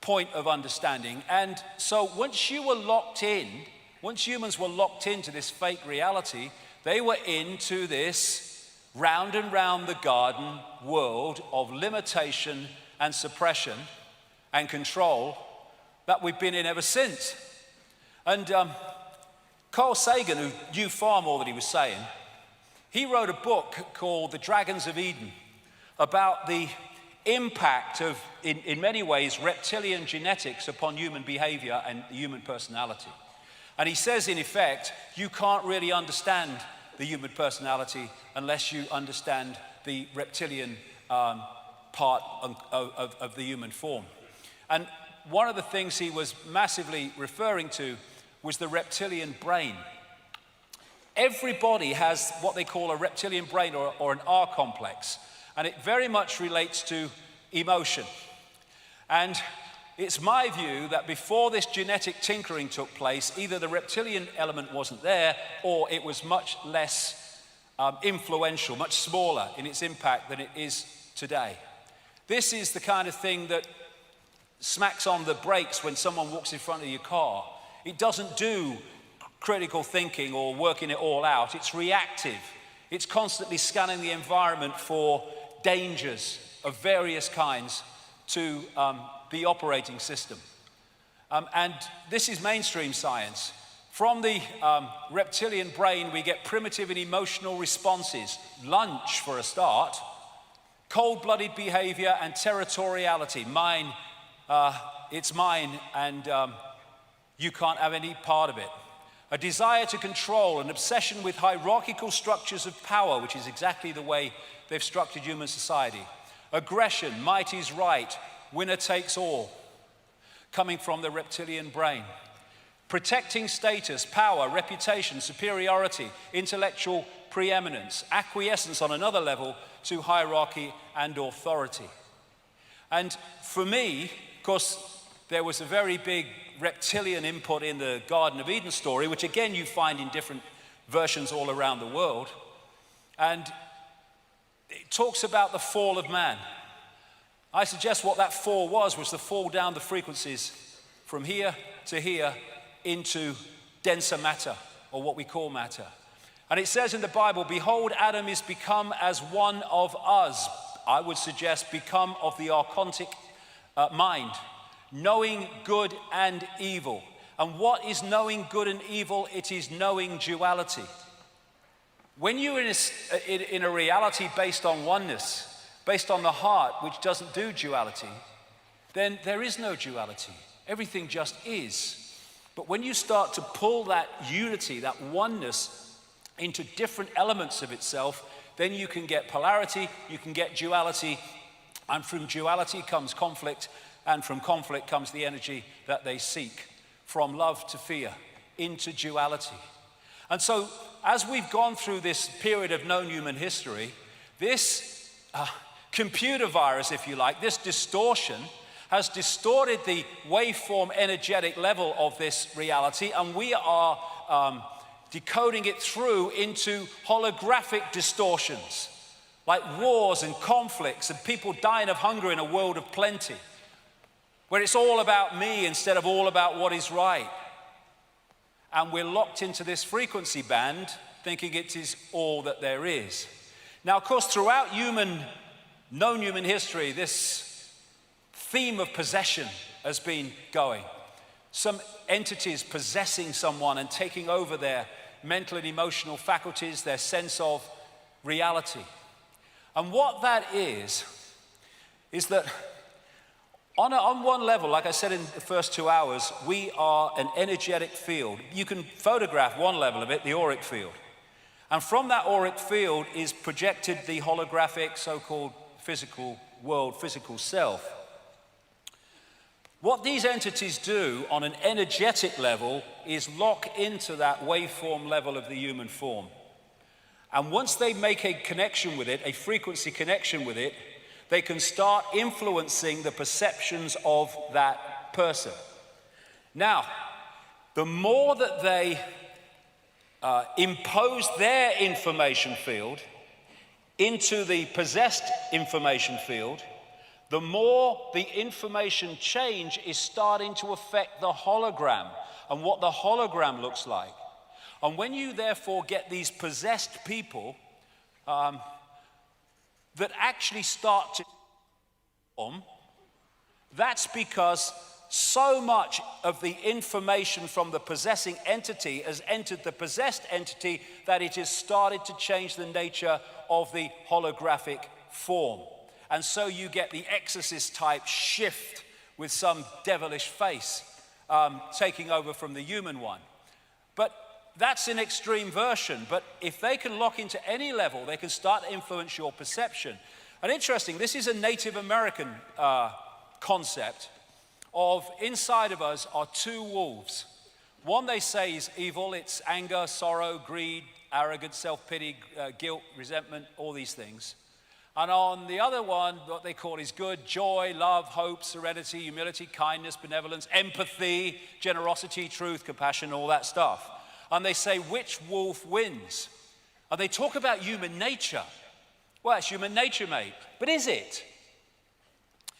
point of understanding. And so once you were locked in, once humans were locked into this fake reality, they were into this round and round the garden world of limitation and suppression and control that we've been in ever since. And Carl Sagan, who knew far more than he was saying, he wrote a book called The Dragons of Eden about the impact of, in many ways, reptilian genetics upon human behavior and human personality. And he says, in effect, you can't really understand the human personality unless you understand the reptilian part of the human form. And one of the things he was massively referring to was the reptilian brain. Everybody has what they call a reptilian brain or an R complex, and it very much relates to emotion. And it's my view that before this genetic tinkering took place, either the reptilian element wasn't there, or it was much less influential, much smaller in its impact than it is today. This is the kind of thing that smacks on the brakes when someone walks in front of your car. It doesn't do critical thinking or working it all out. It's reactive. It's constantly scanning the environment for dangers of various kinds to the operating system. And this is mainstream science. From the reptilian brain, we get primitive and emotional responses. Lunch, for a start. Cold-blooded behavior and territoriality. Mine, it's mine, and you can't have any part of it. A desire to control, an obsession with hierarchical structures of power, which is exactly the way they've structured human society. Aggression, might is right, winner takes all, coming from the reptilian brain. Protecting status, power, reputation, superiority, intellectual preeminence, acquiescence on another level to hierarchy and authority. And for me, of course, there was a very big reptilian input in the Garden of Eden story, which again you find in different versions all around the world. And it talks about the fall of man. I suggest what that fall was the fall down the frequencies from here to here into denser matter, or what we call matter. And it says in the Bible, behold, Adam is become as one of us. I would suggest become of the archontic mind, knowing good and evil. And what is knowing good and evil? It is knowing duality. When you're in a reality based on oneness, based on the heart, which doesn't do duality, then there is no duality. Everything just is. But when you start to pull that unity, that oneness, into different elements of itself, then you can get polarity, you can get duality, and from duality comes conflict, and from conflict comes the energy that they seek, from love to fear, into duality. And so, as we've gone through this period of known human history, this computer virus, if you like, this distortion, has distorted the waveform energetic level of this reality, and we are decoding it through into holographic distortions, like wars and conflicts and people dying of hunger in a world of plenty, where it's all about me instead of all about what is right. And we're locked into this frequency band, thinking it is all that there is. Now, of course, throughout human known human history, this theme of possession has been going. Some entities possessing someone and taking over their mental and emotional faculties, their sense of reality. And what that is that on one level, like I said in the first 2 hours, we are an energetic field. You can photograph one level of it, the auric field. And from that auric field is projected the holographic, so-called physical world, physical self. What these entities do on an energetic level is lock into that waveform level of the human form. And once they make a connection with it, a frequency connection with it, they can start influencing the perceptions of that person. Now, the more that they impose their information field into the possessed information field, the more the information change is starting to affect the hologram and what the hologram looks like. And when you therefore get these possessed people that actually start to form, that's because so much of the information from the possessing entity has entered the possessed entity that it has started to change the nature of the holographic form. And so you get the exorcist type shift with some devilish face taking over from the human one. But that's an extreme version. But if they can lock into any level, they can start to influence your perception. And interesting, this is a Native American concept of inside of us are two wolves. One they say is evil, it's anger, sorrow, greed, arrogance, self-pity, guilt, resentment, all these things. And on the other one, what they call is good, joy, love, hope, serenity, humility, kindness, benevolence, empathy, generosity, truth, compassion, all that stuff. And they say, which wolf wins? And they talk about human nature. Well, it's human nature, mate. But is it?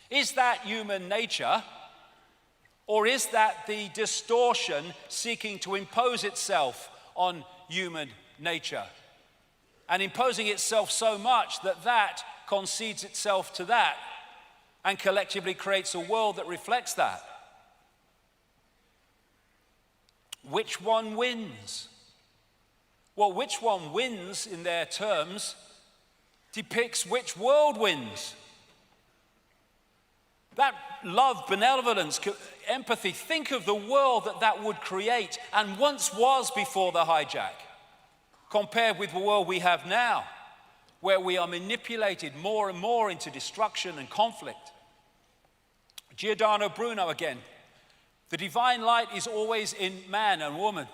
Is that human nature? Or is that the distortion seeking to impose itself on human nature? And imposing itself so much that that concedes itself to that and collectively creates a world that reflects that. Which one wins? Well, which one wins in their terms depicts which world wins. That love, benevolence, empathy, think of the world that would create and once was before the hijack, compared with the world we have now, where we are manipulated more and more into destruction and conflict. Giordano Bruno again. The divine light is always in man and woman,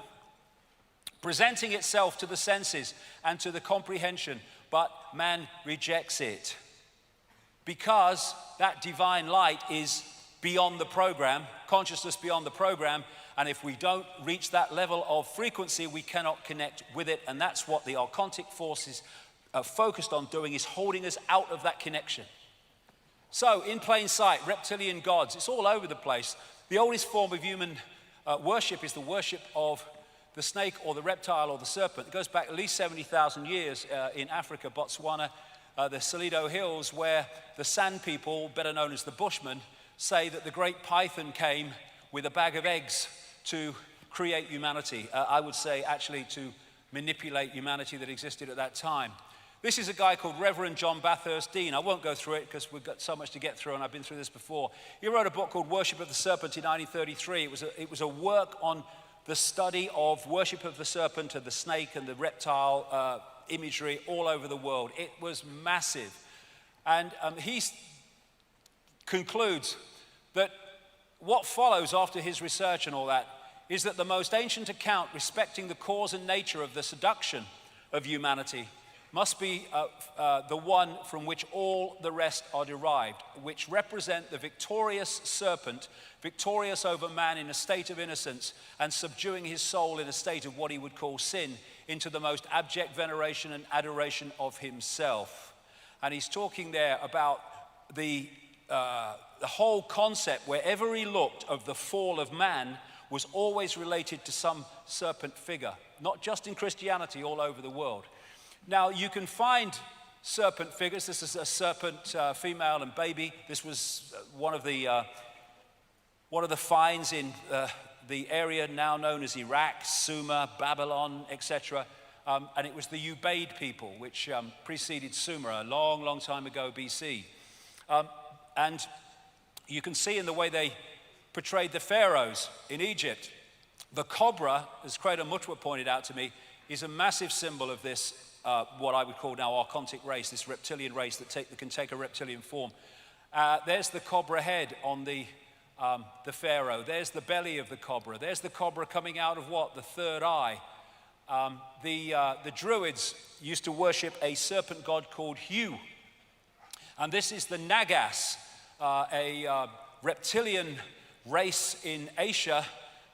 presenting itself to the senses and to the comprehension, but man rejects it because that divine light is beyond the program, consciousness beyond the program, and if we don't reach that level of frequency, we cannot connect with it, and that's what the archontic forces are focused on doing, is holding us out of that connection. So, in plain sight, reptilian gods, it's all over the place. The oldest form of human worship is the worship of the snake or the reptile or the serpent. It goes back at least 70,000 years in Africa, Botswana, the Salido Hills, where the San people, better known as the Bushmen, say that the great python came with a bag of eggs to create humanity. I would say actually to manipulate humanity that existed at that time. This is a guy called Reverend John Bathurst Dean. I won't go through it because we've got so much to get through and I've been through this before. He wrote a book called Worship of the Serpent in 1933. It was a work on the study of worship of the serpent and the snake and the reptile imagery all over the world. It was massive. And he concludes that what follows after his research and all that is that the most ancient account respecting the cause and nature of the seduction of humanity must be the one from which all the rest are derived, which represent the victorious serpent, victorious over man in a state of innocence and subduing his soul in a state of what he would call sin into the most abject veneration and adoration of himself. And he's talking there about the whole concept, wherever he looked, of the fall of man was always related to some serpent figure, not just in Christianity, all over the world. Now, you can find serpent figures. This is a serpent, female and baby. This was one of the finds in the area now known as Iraq, Sumer, Babylon, etc. And it was the Ubaid people, which preceded Sumer a long, long time ago, BC. And you can see in the way they portrayed the pharaohs in Egypt, the cobra, as Credo Mutwa pointed out to me, is a massive symbol of this, what I would call now archontic race, this reptilian race that can take a reptilian form. There's the cobra head on the pharaoh. There's the belly of the cobra. There's the cobra coming out of what? The third eye. The Druids used to worship a serpent god called Hu. And this is the Nagas, a reptilian race in Asia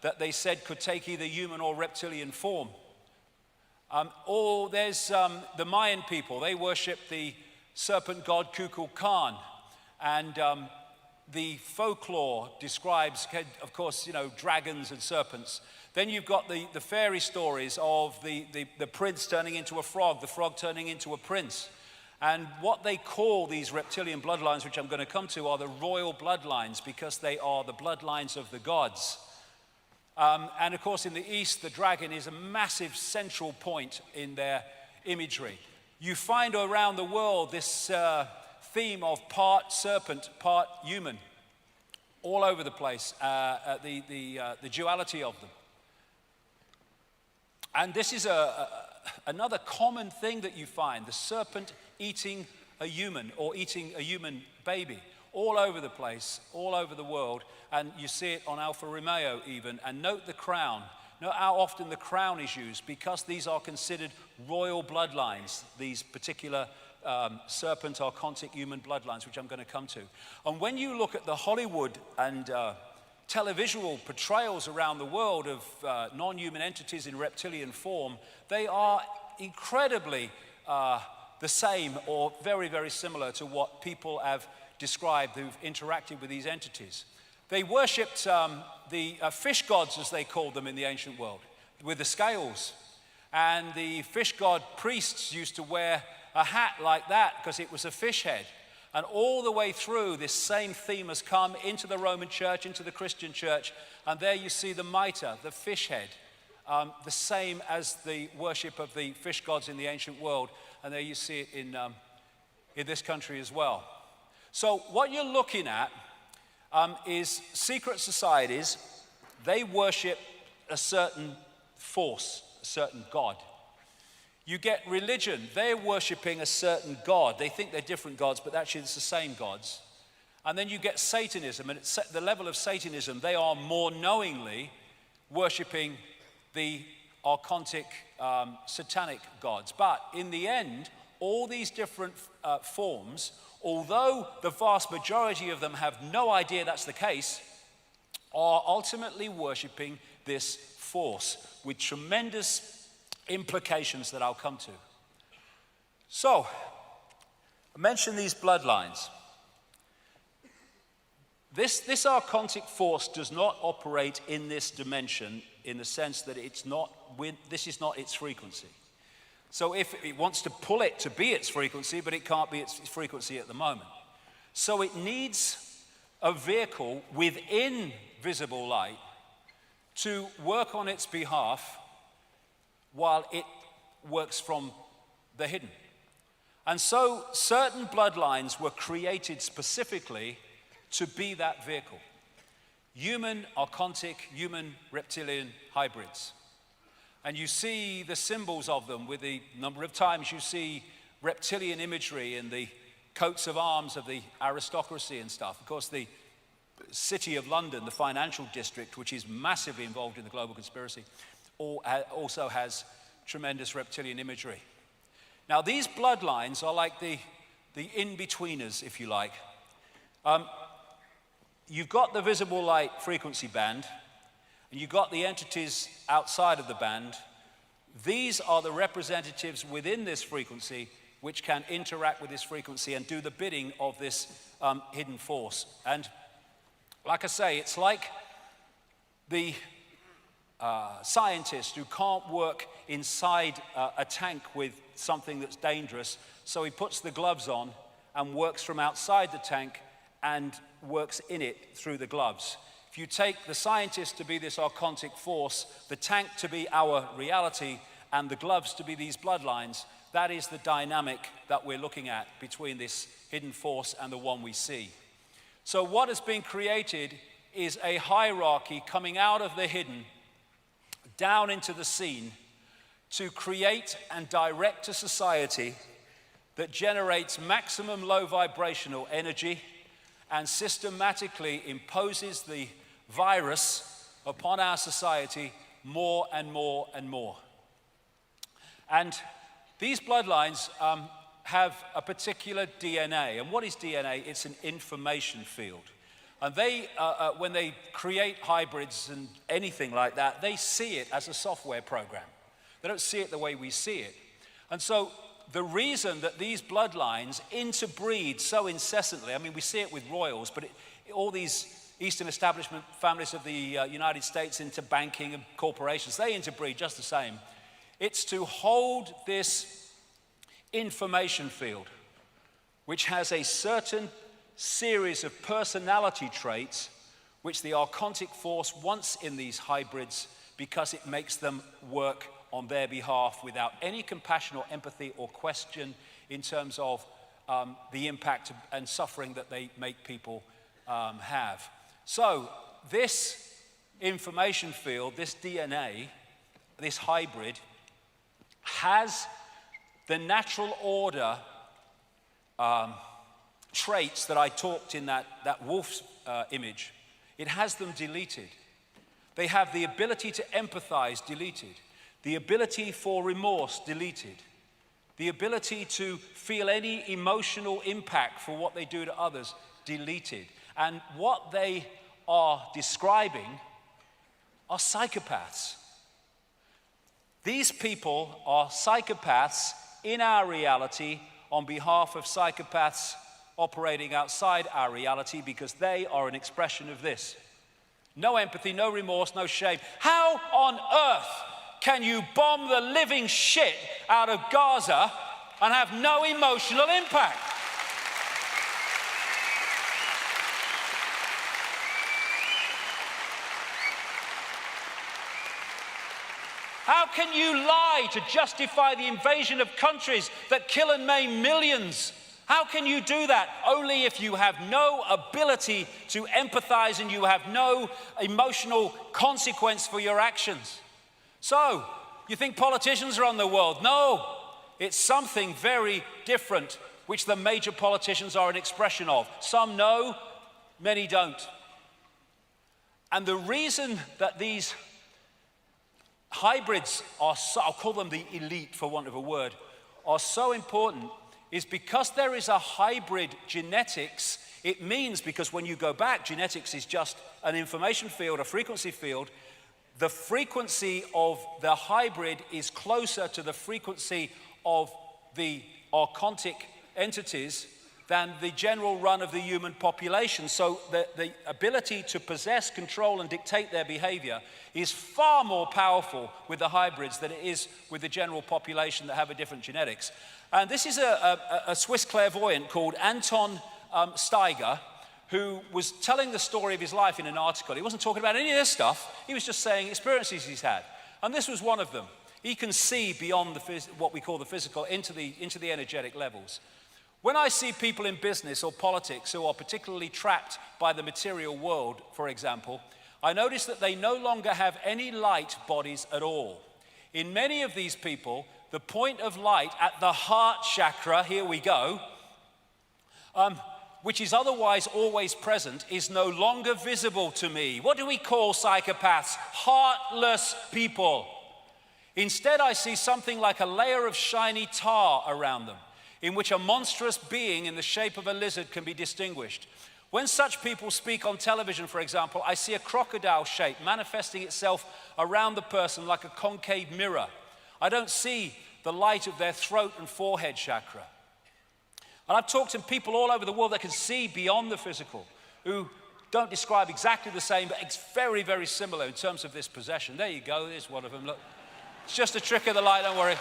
that they said could take either human or reptilian form. Or there's the Mayan people. They worship the serpent god Kukulkan. And the folklore describes, of course, dragons and serpents. Then you've got the fairy stories of the prince turning into a frog, the frog turning into a prince. And what they call these reptilian bloodlines, which I'm going to come to, are the royal bloodlines because they are the bloodlines of the gods. And of course, in the East, the dragon is a massive central point in their imagery. You find around the world this theme of part serpent, part human, all over the place, the duality of them. And this is another common thing that you find, the serpent eating a human or eating a human baby, all over the place, all over the world. And you see it on Alfa Romeo even. And note the crown. Note how often the crown is used, because these are considered royal bloodlines, these particular serpent archontic human bloodlines, which I'm going to come to. And when you look at the Hollywood and televisual portrayals around the world of non-human entities in reptilian form, they are incredibly the same or very, very similar to what people have described who've interacted with these entities. They worshipped the fish gods, as they called them in the ancient world, with the scales. And the fish god priests used to wear a hat like that because it was a fish head. And all the way through, this same theme has come into the Roman church, into the Christian church. And there you see the mitre, the fish head, the same as the worship of the fish gods in the ancient world. And there you see it in this country as well. So what you're looking at is secret societies. They worship a certain force, a certain god. You get religion. They're worshipping a certain god. They think they're different gods, but actually it's the same gods. And then you get Satanism, and at the level of Satanism, they are more knowingly worshipping the archontic satanic gods. But in the end, all these different forms, although the vast majority of them have no idea that's the case, are ultimately worshipping this force with tremendous implications that I'll come to. So, I mentioned these bloodlines. This archontic force does not operate in this dimension in the sense that this is not its frequency. So if it wants to pull it to be its frequency, but it can't be its frequency at the moment. So it needs a vehicle within visible light to work on its behalf while it works from the hidden. And so certain bloodlines were created specifically to be that vehicle. Human, archontic, human, reptilian hybrids. And you see the symbols of them with the number of times you see reptilian imagery in the coats of arms of the aristocracy and stuff. Of course, the City of London, the financial district, which is massively involved in the global conspiracy, also has tremendous reptilian imagery. Now, these bloodlines are like the in-betweeners, if you like. You've got the visible light frequency band, and you've got the entities outside of the band. These are the representatives within this frequency which can interact with this frequency and do the bidding of this hidden force. And like I say, it's like the scientist who can't work inside a tank with something that's dangerous, so he puts the gloves on and works from outside the tank and works in it through the gloves. If you take the scientist to be this archontic force, the tank to be our reality, and the gloves to be these bloodlines, that is the dynamic that we're looking at between this hidden force and the one we see. So what has been created is a hierarchy coming out of the hidden down into the seen to create and direct a society that generates maximum low vibrational energy and systematically imposes the virus upon our society more and more and more. And these bloodlines have a particular DNA. And what is DNA? It's an information field. And they, when they create hybrids and anything like that, they see it as a software program. They don't see it the way we see it. And so the reason that these bloodlines interbreed so incessantly, I mean, we see it with royals, but all these Eastern establishment families of the United States into banking and corporations, they interbreed just the same. It's to hold this information field, which has a certain series of personality traits which the archontic force wants in these hybrids because it makes them work on their behalf without any compassion or empathy or question in terms of the impact and suffering that they make people have. So this information field, this DNA, this hybrid, has the natural order traits that I talked in that wolf's image. It has them deleted. They have the ability to empathize deleted, the ability for remorse deleted, the ability to feel any emotional impact for what they do to others deleted. And what they are describing are psychopaths. These people are psychopaths in our reality on behalf of psychopaths operating outside our reality because they are an expression of this. No empathy, no remorse, no shame. How on earth can you bomb the living shit out of Gaza and have no emotional impact? How can you lie to justify the invasion of countries that kill and maim millions? How can you do that? Only if you have no ability to empathize and you have no emotional consequence for your actions. So, you think politicians are on the world? No, it's something very different, which the major politicians are an expression of. Some know, many don't. And the reason that these hybrids are so, I'll call them the elite for want of a word, are so important is because there is a hybrid genetics. It means, because when you go back, genetics is just an information field, a frequency field. The frequency of the hybrid is closer to the frequency of the archontic entities than the general run of the human population. So the ability to possess, control, and dictate their behavior is far more powerful with the hybrids than it is with the general population that have a different genetics. And this is a Swiss clairvoyant called Anton Steiger, who was telling the story of his life in an article. He wasn't talking about any of this stuff. He was just saying experiences he's had. And this was one of them. He can see beyond what we call the physical into the energetic levels. When I see people in business or politics who are particularly trapped by the material world, for example, I notice that they no longer have any light bodies at all. In many of these people, the point of light at the heart chakra, here we go, which is otherwise always present, is no longer visible to me. What do we call psychopaths? Heartless people. Instead, I see something like a layer of shiny tar around them, in which a monstrous being in the shape of a lizard can be distinguished. When such people speak on television, for example, I see a crocodile shape manifesting itself around the person like a concave mirror. I don't see the light of their throat and forehead chakra. And I've talked to people all over the world that can see beyond the physical, who don't describe exactly the same, but it's very, very similar in terms of this possession. There you go, there's one of them, look. It's just a trick of the light, don't worry.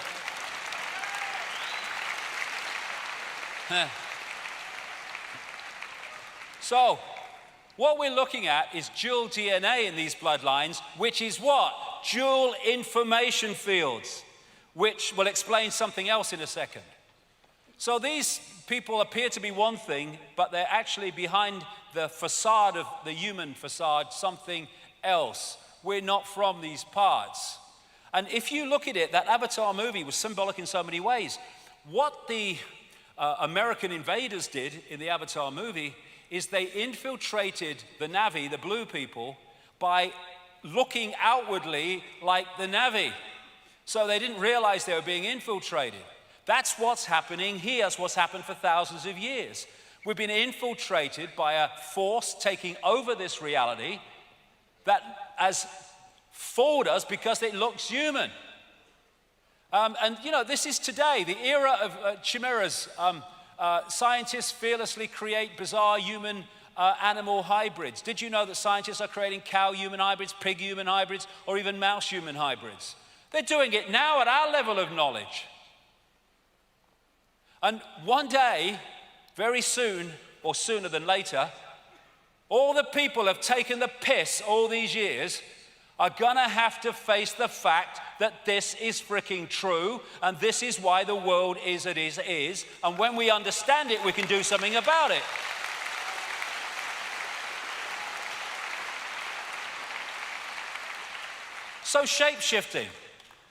So, what we're looking at is dual DNA in these bloodlines, which is what? Dual information fields, which will explain something else in a second. So these people appear to be one thing, but they're actually behind the facade of the human facade, something else. We're not from these parts. And if you look at it, that Avatar movie was symbolic in so many ways. What the American invaders did in the Avatar movie is they infiltrated the Na'vi, the blue people, by looking outwardly like the Na'vi. So they didn't realize they were being infiltrated. That's what's happening here. That's what's happened for thousands of years. We've been infiltrated by a force taking over this reality that has fooled us because it looks human. And you know, this is today, the era of chimeras. Scientists fearlessly create bizarre human-animal hybrids. Did you know that scientists are creating cow-human hybrids, pig-human hybrids, or even mouse-human hybrids? They're doing it now at our level of knowledge. And one day, very soon, or sooner than later, all the people have taken the piss all these years are gonna have to face the fact that this is freaking true, and this is why the world is as it is, and when we understand it, we can do something about it. So shape-shifting,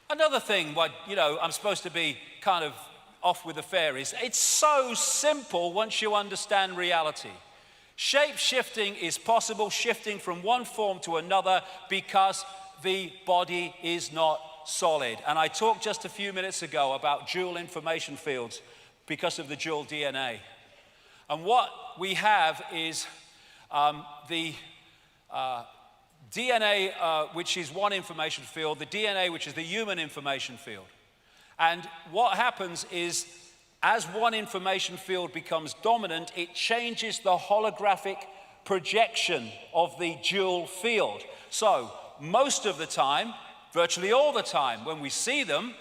another thing, you know, I'm supposed to be kind of off with the fairies. It's so simple once you understand reality. Shape-shifting is possible, shifting from one form to another because the body is not solid. And I talked just a few minutes ago about dual information fields because of the dual DNA. And what we have is the DNA, which is one information field, the DNA, which is the human information field. And what happens is, as one information field becomes dominant, it changes the holographic projection of the dual field. So, most of the time, virtually all the time, when we see them,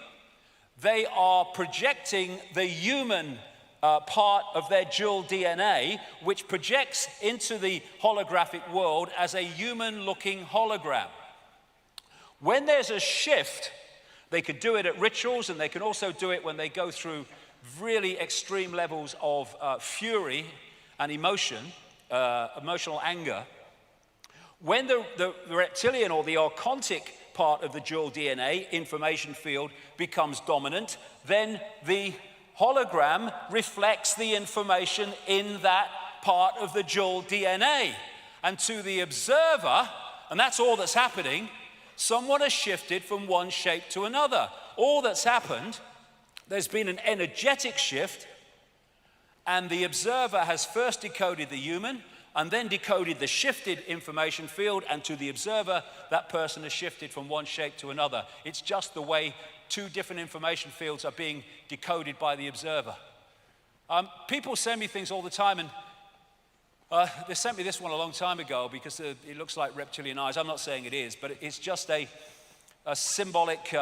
they are projecting the human part of their dual DNA, which projects into the holographic world as a human-looking hologram. When there's a shift, they could do it at rituals, and they can also do it when they go through really extreme levels of fury and emotion, emotional anger. When the reptilian or the archontic part of the dual DNA information field becomes dominant, then the hologram reflects the information in that part of the dual DNA. And to the observer, and that's all that's happening, someone has shifted from one shape to another. All that's happened, there's been an energetic shift, and the observer has first decoded the human, and then decoded the shifted information field, and to the observer, that person has shifted from one shape to another. It's just the way two different information fields are being decoded by the observer. People send me things all the time, and they sent me this one a long time ago because it looks like reptilian eyes. I'm not saying it is, but it's just a symbolic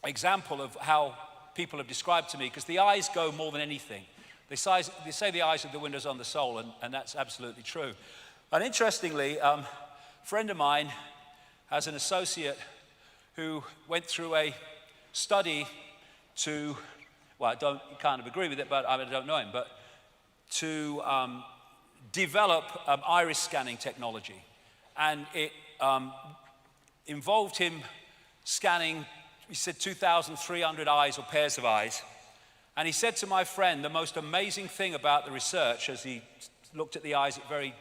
example of how people have described to me, because the eyes go more than anything. They say the eyes are the windows on the soul, and that's absolutely true. And interestingly, a friend of mine has an associate who went through a study to, well, I don't kind of agree with it, but I don't know him, but to develop iris scanning technology. And it involved him scanning, he said, 2,300 eyes or pairs of eyes. And he said to my friend, the most amazing thing about the research, as he looked at the eyes at very,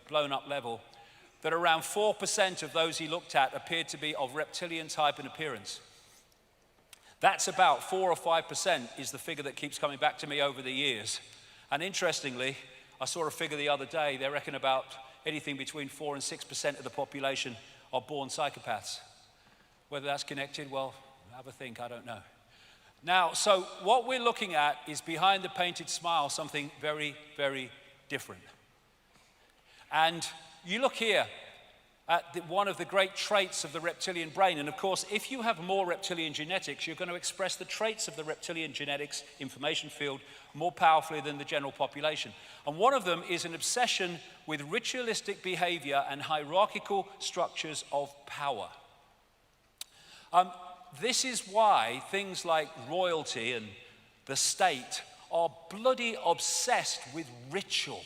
blown up level, that around 4% of those he looked at appeared to be of reptilian type and appearance. That's about 4 or 5% is the figure that keeps coming back to me over the years. And interestingly, I saw a figure the other day, they reckon about anything between 4 and 6% of the population are born psychopaths. Whether that's connected, well, have a think, I don't know. Now, so what we're looking at is behind the painted smile something very, very different. And you look here at one of the great traits of the reptilian brain. And of course, if you have more reptilian genetics, you're going to express the traits of the reptilian genetics information field more powerfully than the general population. And one of them is an obsession with ritualistic behavior and hierarchical structures of power. This is why things like royalty and the state are bloody obsessed with ritual.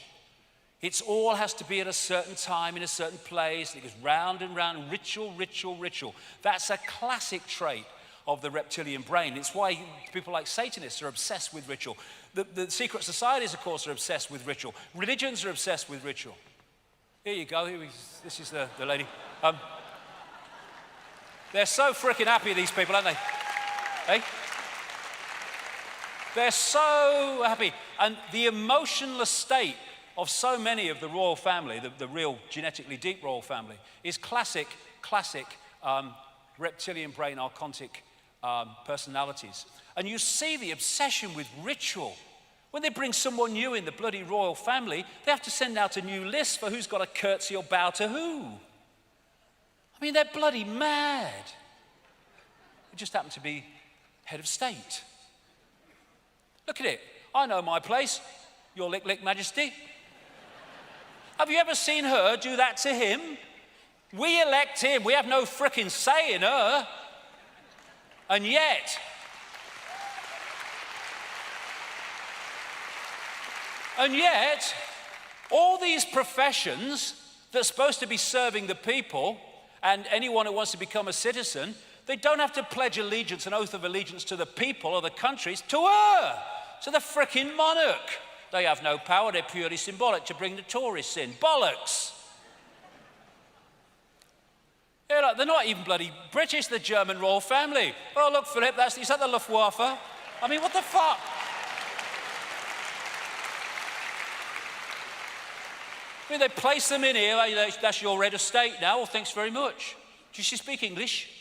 It all has to be at a certain time, in a certain place. It goes round and round, ritual, ritual, ritual. That's a classic trait of the reptilian brain. It's why people like Satanists are obsessed with ritual. The secret societies, of course, are obsessed with ritual. Religions are obsessed with ritual. Here you go. This is the lady. They're so freaking happy, these people, aren't they? Hey? They're so happy. And the emotionless state of so many of the royal family, the real genetically deep royal family, is classic reptilian brain archontic personalities. And you see the obsession with ritual. When they bring someone new in the bloody royal family, they have to send out a new list for who's got to curtsy or bow to who. I mean, they're bloody mad. They just happen to be head of state. Look at it. I know my place. Your lick majesty. Have you ever seen her do that to him? We elect him. We have no frickin' say in her. And yet, all these professions that are supposed to be serving the people and anyone who wants to become a citizen, they don't have to pledge allegiance, an oath of allegiance to the people or the countries, to her, to the frickin' monarch. They have no power, they're purely symbolic to bring the tourists in. Bollocks! Yeah, they're not even bloody British, the German royal family. Oh, look, Philip, is that the Luftwaffe? I mean, what the fuck? I mean, they place them in here, that's your head of state now, well, thanks very much. Does she speak English?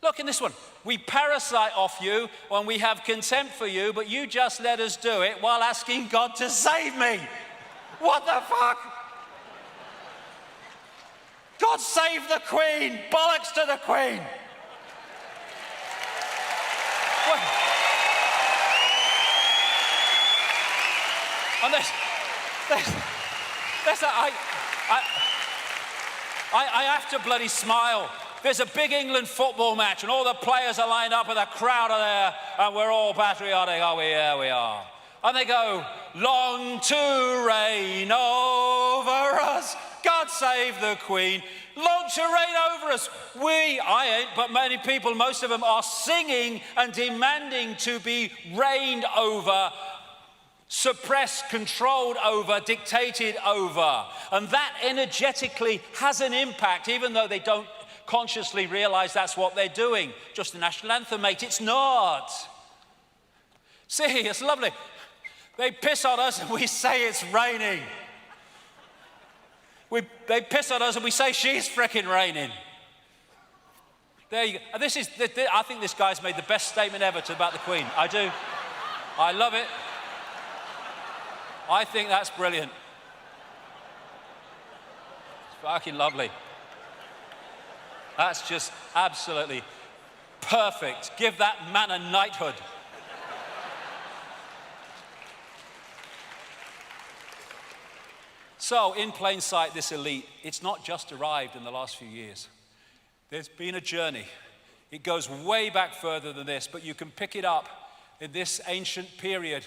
Look in this one. We parasite off you when we have contempt for you, but you just let us do it while asking God to save me. What the fuck? God save the Queen! Bollocks to the Queen! What? And I have to bloody smile. There's a big England football match and all the players are lined up and the crowd are there and we're all patriotic. Oh, yeah, we are. And they go, long to reign over us. God save the Queen. Long to reign over us. I ain't, but many people, most of them are singing and demanding to be reigned over, suppressed, controlled over, dictated over. And that energetically has an impact, even though they don't consciously realize that's what they're doing. Just the national anthem, mate. It's not. See, it's lovely. They piss on us and we say it's raining. They piss on us and we say she's frickin' raining. There you go. And I think this guy's made the best statement ever about the Queen. I do. I love it. I think that's brilliant. It's fucking lovely. That's just absolutely perfect. Give that man a knighthood. So, in plain sight, this elite, it's not just arrived in the last few years. There's been a journey. It goes way back further than this, but you can pick it up in this ancient period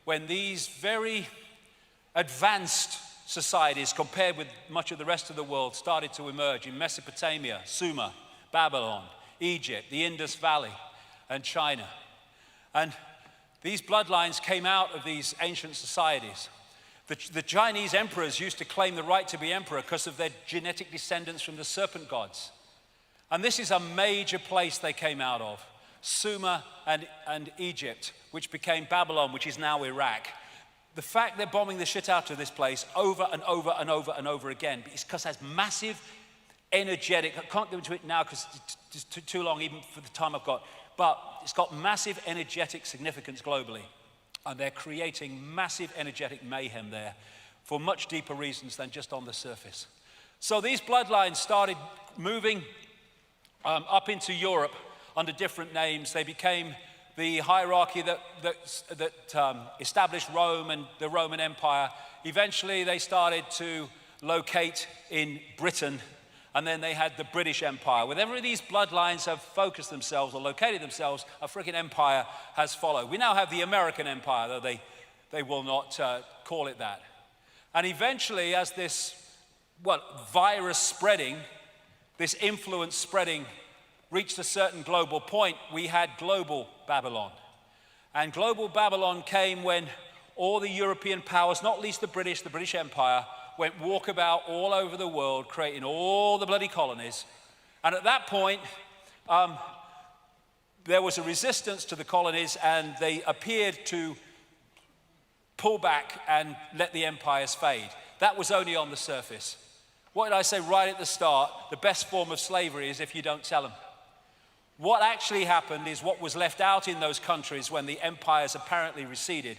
when these very advanced societies, compared with much of the rest of the world, started to emerge in Mesopotamia, Sumer, Babylon, Egypt, the Indus Valley, and China. And these bloodlines came out of these ancient societies. The Chinese emperors used to claim the right to be emperor because of their genetic descendants from the serpent gods. And this is a major place they came out of, Sumer and Egypt, which became Babylon, which is now Iraq. The fact they're bombing the shit out of this place over and over and over and over again is because it has massive energetic, I can't go into it now because it's too long even for the time I've got, but it's got massive energetic significance globally. And they're creating massive energetic mayhem there for much deeper reasons than just on the surface. So these bloodlines started moving up into Europe under different names. They became the hierarchy that established Rome and the Roman Empire. Eventually, they started to locate in Britain, and then they had the British Empire. Wherever these bloodlines have focused themselves or located themselves, a freaking empire has followed. We now have the American Empire, though they will not call it that. And eventually, as this, virus spreading, this influence spreading, reached a certain global point, we had global Babylon. And global Babylon came when all the European powers, not least the British Empire, went walkabout all over the world, creating all the bloody colonies. And at that point, there was a resistance to the colonies, and they appeared to pull back and let the empires fade. That was only on the surface. What did I say right at the start? The best form of slavery is if you don't tell them. What actually happened is what was left out in those countries when the empires apparently receded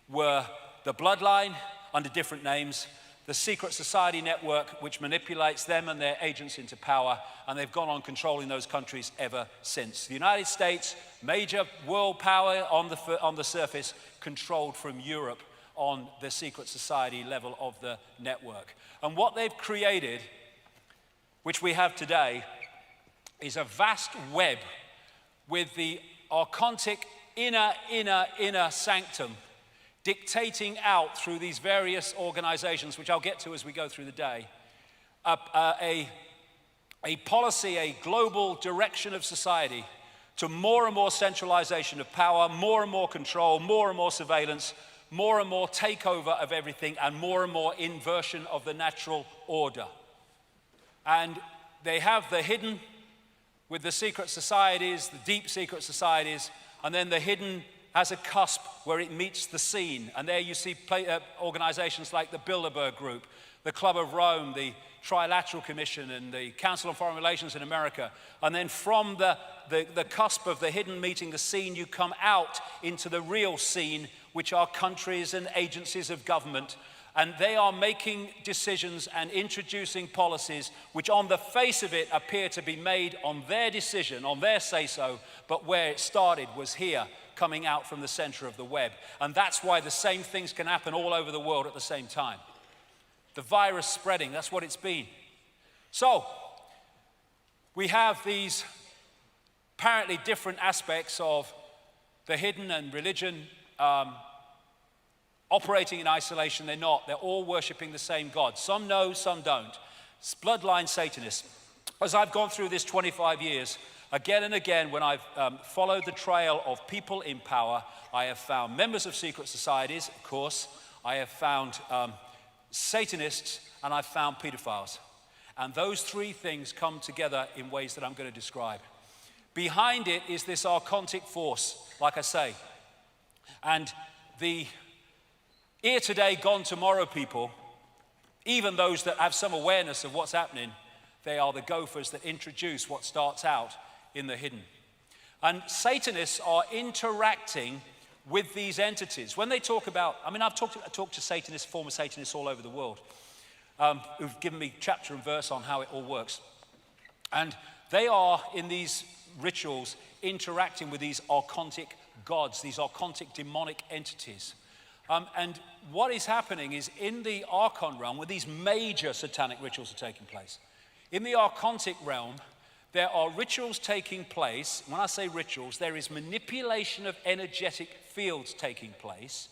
were the bloodline under different names, the secret society network which manipulates them and their agents into power, and they've gone on controlling those countries ever since. The United States, major world power on the surface, controlled from Europe on the secret society level of the network. And what they've created, which we have today, is a vast web with the archontic inner sanctum dictating out through these various organizations, which I'll get to as we go through the day, a policy, a global direction of society to more and more centralization of power, more and more control, more and more surveillance, more and more takeover of everything, and more inversion of the natural order. And they have the hidden with the secret societies, the deep secret societies, and then the hidden has a cusp where it meets the seen. And there you see organizations like the Bilderberg Group, the Club of Rome, the Trilateral Commission, and the Council on Foreign Relations in America. And then from the cusp of the hidden meeting the seen, you come out into the real scene, which are countries and agencies of government. And they are making decisions and introducing policies which on the face of it appear to be made on their decision, on their say-so, but where it started was here, coming out from the center of the web. And that's why the same things can happen all over the world at the same time. The virus spreading, that's what it's been. So, we have these apparently different aspects of the hidden and religion operating in isolation. They're not. They're all worshiping the same God. Some know, some don't. It's bloodline Satanists. As I've gone through this 25 years, again and again, when I've followed the trail of people in power, I have found members of secret societies, of course. I have found Satanists, and I've found pedophiles. And those three things come together in ways that I'm going to describe. Behind it is this archontic force, like I say. And the here today, gone tomorrow people, even those that have some awareness of what's happening, they are the gophers that introduce what starts out in the hidden. And Satanists are interacting with these entities. When they talk about, I've talked to Satanists, former Satanists all over the world, who've given me chapter and verse on how it all works. And they are, in these rituals, interacting with these archontic gods, these archontic demonic entities. And what is happening is in the archon realm, where these major satanic rituals are taking place, in the archontic realm, there are rituals taking place. When I say rituals, there is manipulation of energetic fields taking place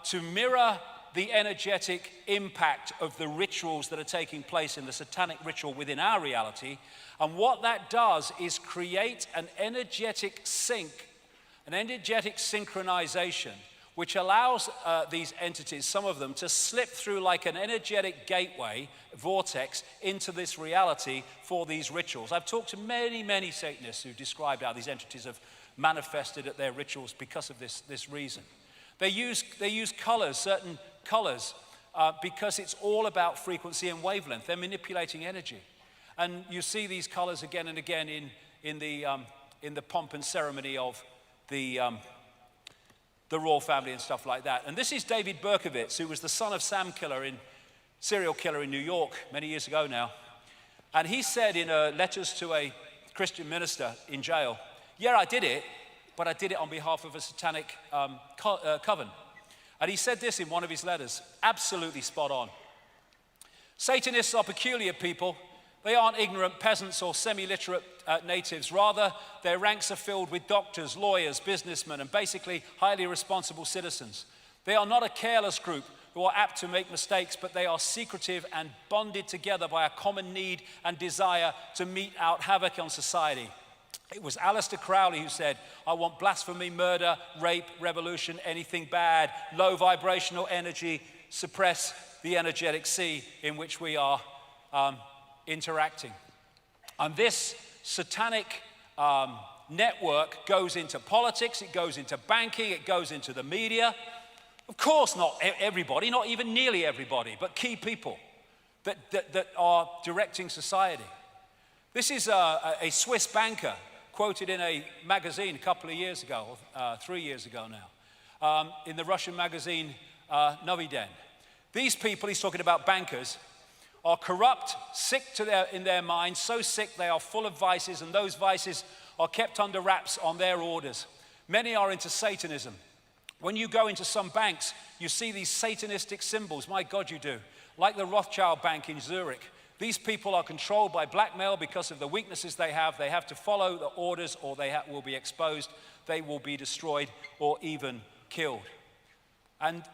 to mirror the energetic impact of the rituals that are taking place in the satanic ritual within our reality. And what that does is create an energetic sync, an energetic synchronization, which allows these entities, some of them, to slip through like an energetic gateway, vortex, into this reality for these rituals. I've talked to many Satanists who described how these entities have manifested at their rituals because of this reason. They use colors, certain colors, because it's all about frequency and wavelength. They're manipulating energy. And you see these colors again and again in the pomp and ceremony of the the royal family and stuff like that. And this is David Berkowitz, who was the son of serial killer in New York many years ago now. And he said in letters to a Christian minister in jail, yeah, I did it, but I did it on behalf of a satanic coven. And he said this in one of his letters, absolutely spot on. Satanists are peculiar people. They aren't ignorant peasants or semi-literate natives. Rather, their ranks are filled with doctors, lawyers, businessmen, and basically highly responsible citizens. They are not a careless group who are apt to make mistakes, but they are secretive and bonded together by a common need and desire to mete out havoc on society. It was Aleister Crowley who said, I want blasphemy, murder, rape, revolution, anything bad, low vibrational energy, suppress the energetic sea in which we are interacting. And this satanic network goes into politics, it goes into banking, it goes into the media. Of course, not everybody, not even nearly everybody, but key people that are directing society. This is a Swiss banker quoted in a magazine a couple of years ago, 3 years ago now, in the Russian magazine Novy Den. These people, he's talking about bankers, are corrupt, sick in their minds, so sick they are full of vices, and those vices are kept under wraps on their orders. Many are into Satanism. When you go into some banks, you see these satanistic symbols. My God, you do. Like the Rothschild Bank in Zurich. These people are controlled by blackmail because of the weaknesses they have. They have to follow the orders or they will be exposed. They will be destroyed or even killed. And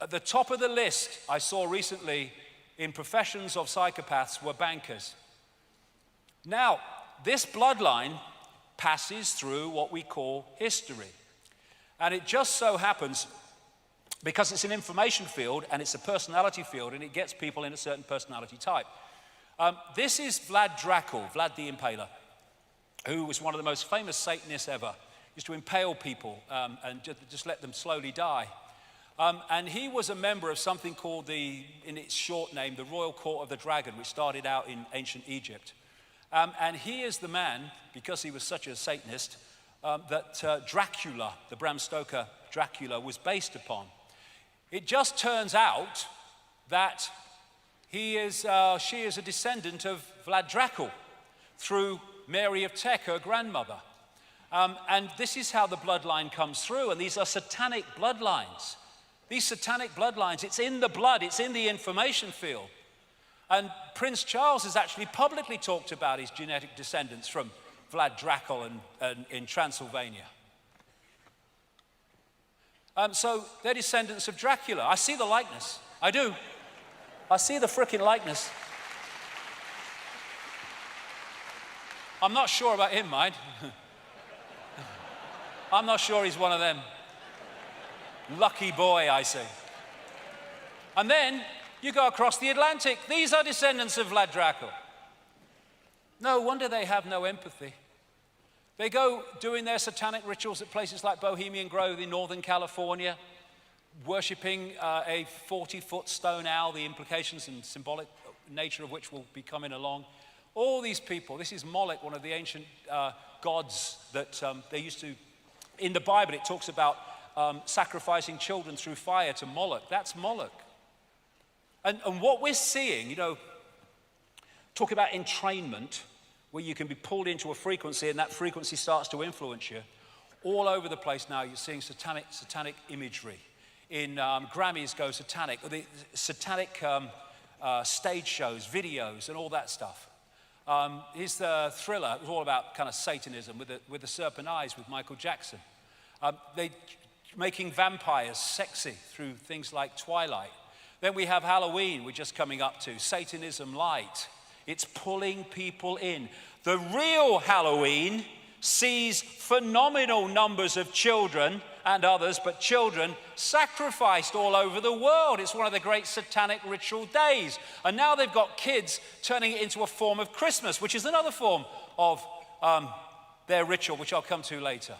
at the top of the list I saw recently in professions of psychopaths were bankers. Now, this bloodline passes through what we call history. And it just so happens, because it's an information field and it's a personality field and it gets people in a certain personality type. This is Vlad Dracul, Vlad the Impaler, who was one of the most famous Satanists ever. He used to impale people and just let them slowly die. And he was a member of something called in its short name, the Royal Court of the Dragon, which started out in ancient Egypt. And he is the man, because he was such a Satanist, that Dracula, the Bram Stoker Dracula, was based upon. It just turns out that she is a descendant of Vlad Dracul through Mary of Teck, her grandmother. And this is how the bloodline comes through, and these are satanic bloodlines. These satanic bloodlines, it's in the blood, it's in the information field. And Prince Charles has actually publicly talked about his genetic descendants from Vlad Dracul and in Transylvania. So they're descendants of Dracula. I see the likeness. I do. I see the frickin' likeness. I'm not sure about him, mind. I'm not sure he's one of them. Lucky boy, I say. And then you go across the Atlantic. These are descendants of Vlad Dracul. No wonder they have no empathy. They go doing their satanic rituals at places like Bohemian Grove in Northern California, worshipping a 40-foot stone owl, the implications and symbolic nature of which will be coming along. All these people, this is Moloch, one of the ancient gods that they used to, in the Bible it talks about sacrificing children through fire to Moloch. That's Moloch. And what we're seeing, talk about entrainment, where you can be pulled into a frequency and that frequency starts to influence you. All over the place now you're seeing satanic imagery. In Grammys go satanic, the satanic stage shows, videos and all that stuff. Here's the Thriller. It was all about kind of Satanism with the serpent eyes with Michael Jackson. They making vampires sexy through things like Twilight. Then we have Halloween, we're just coming up to. Satanism Light. It's pulling people in. The real Halloween sees phenomenal numbers of children and others, but children sacrificed all over the world. It's one of the great satanic ritual days. And now they've got kids turning it into a form of Christmas, which is another form of their ritual, which I'll come to later.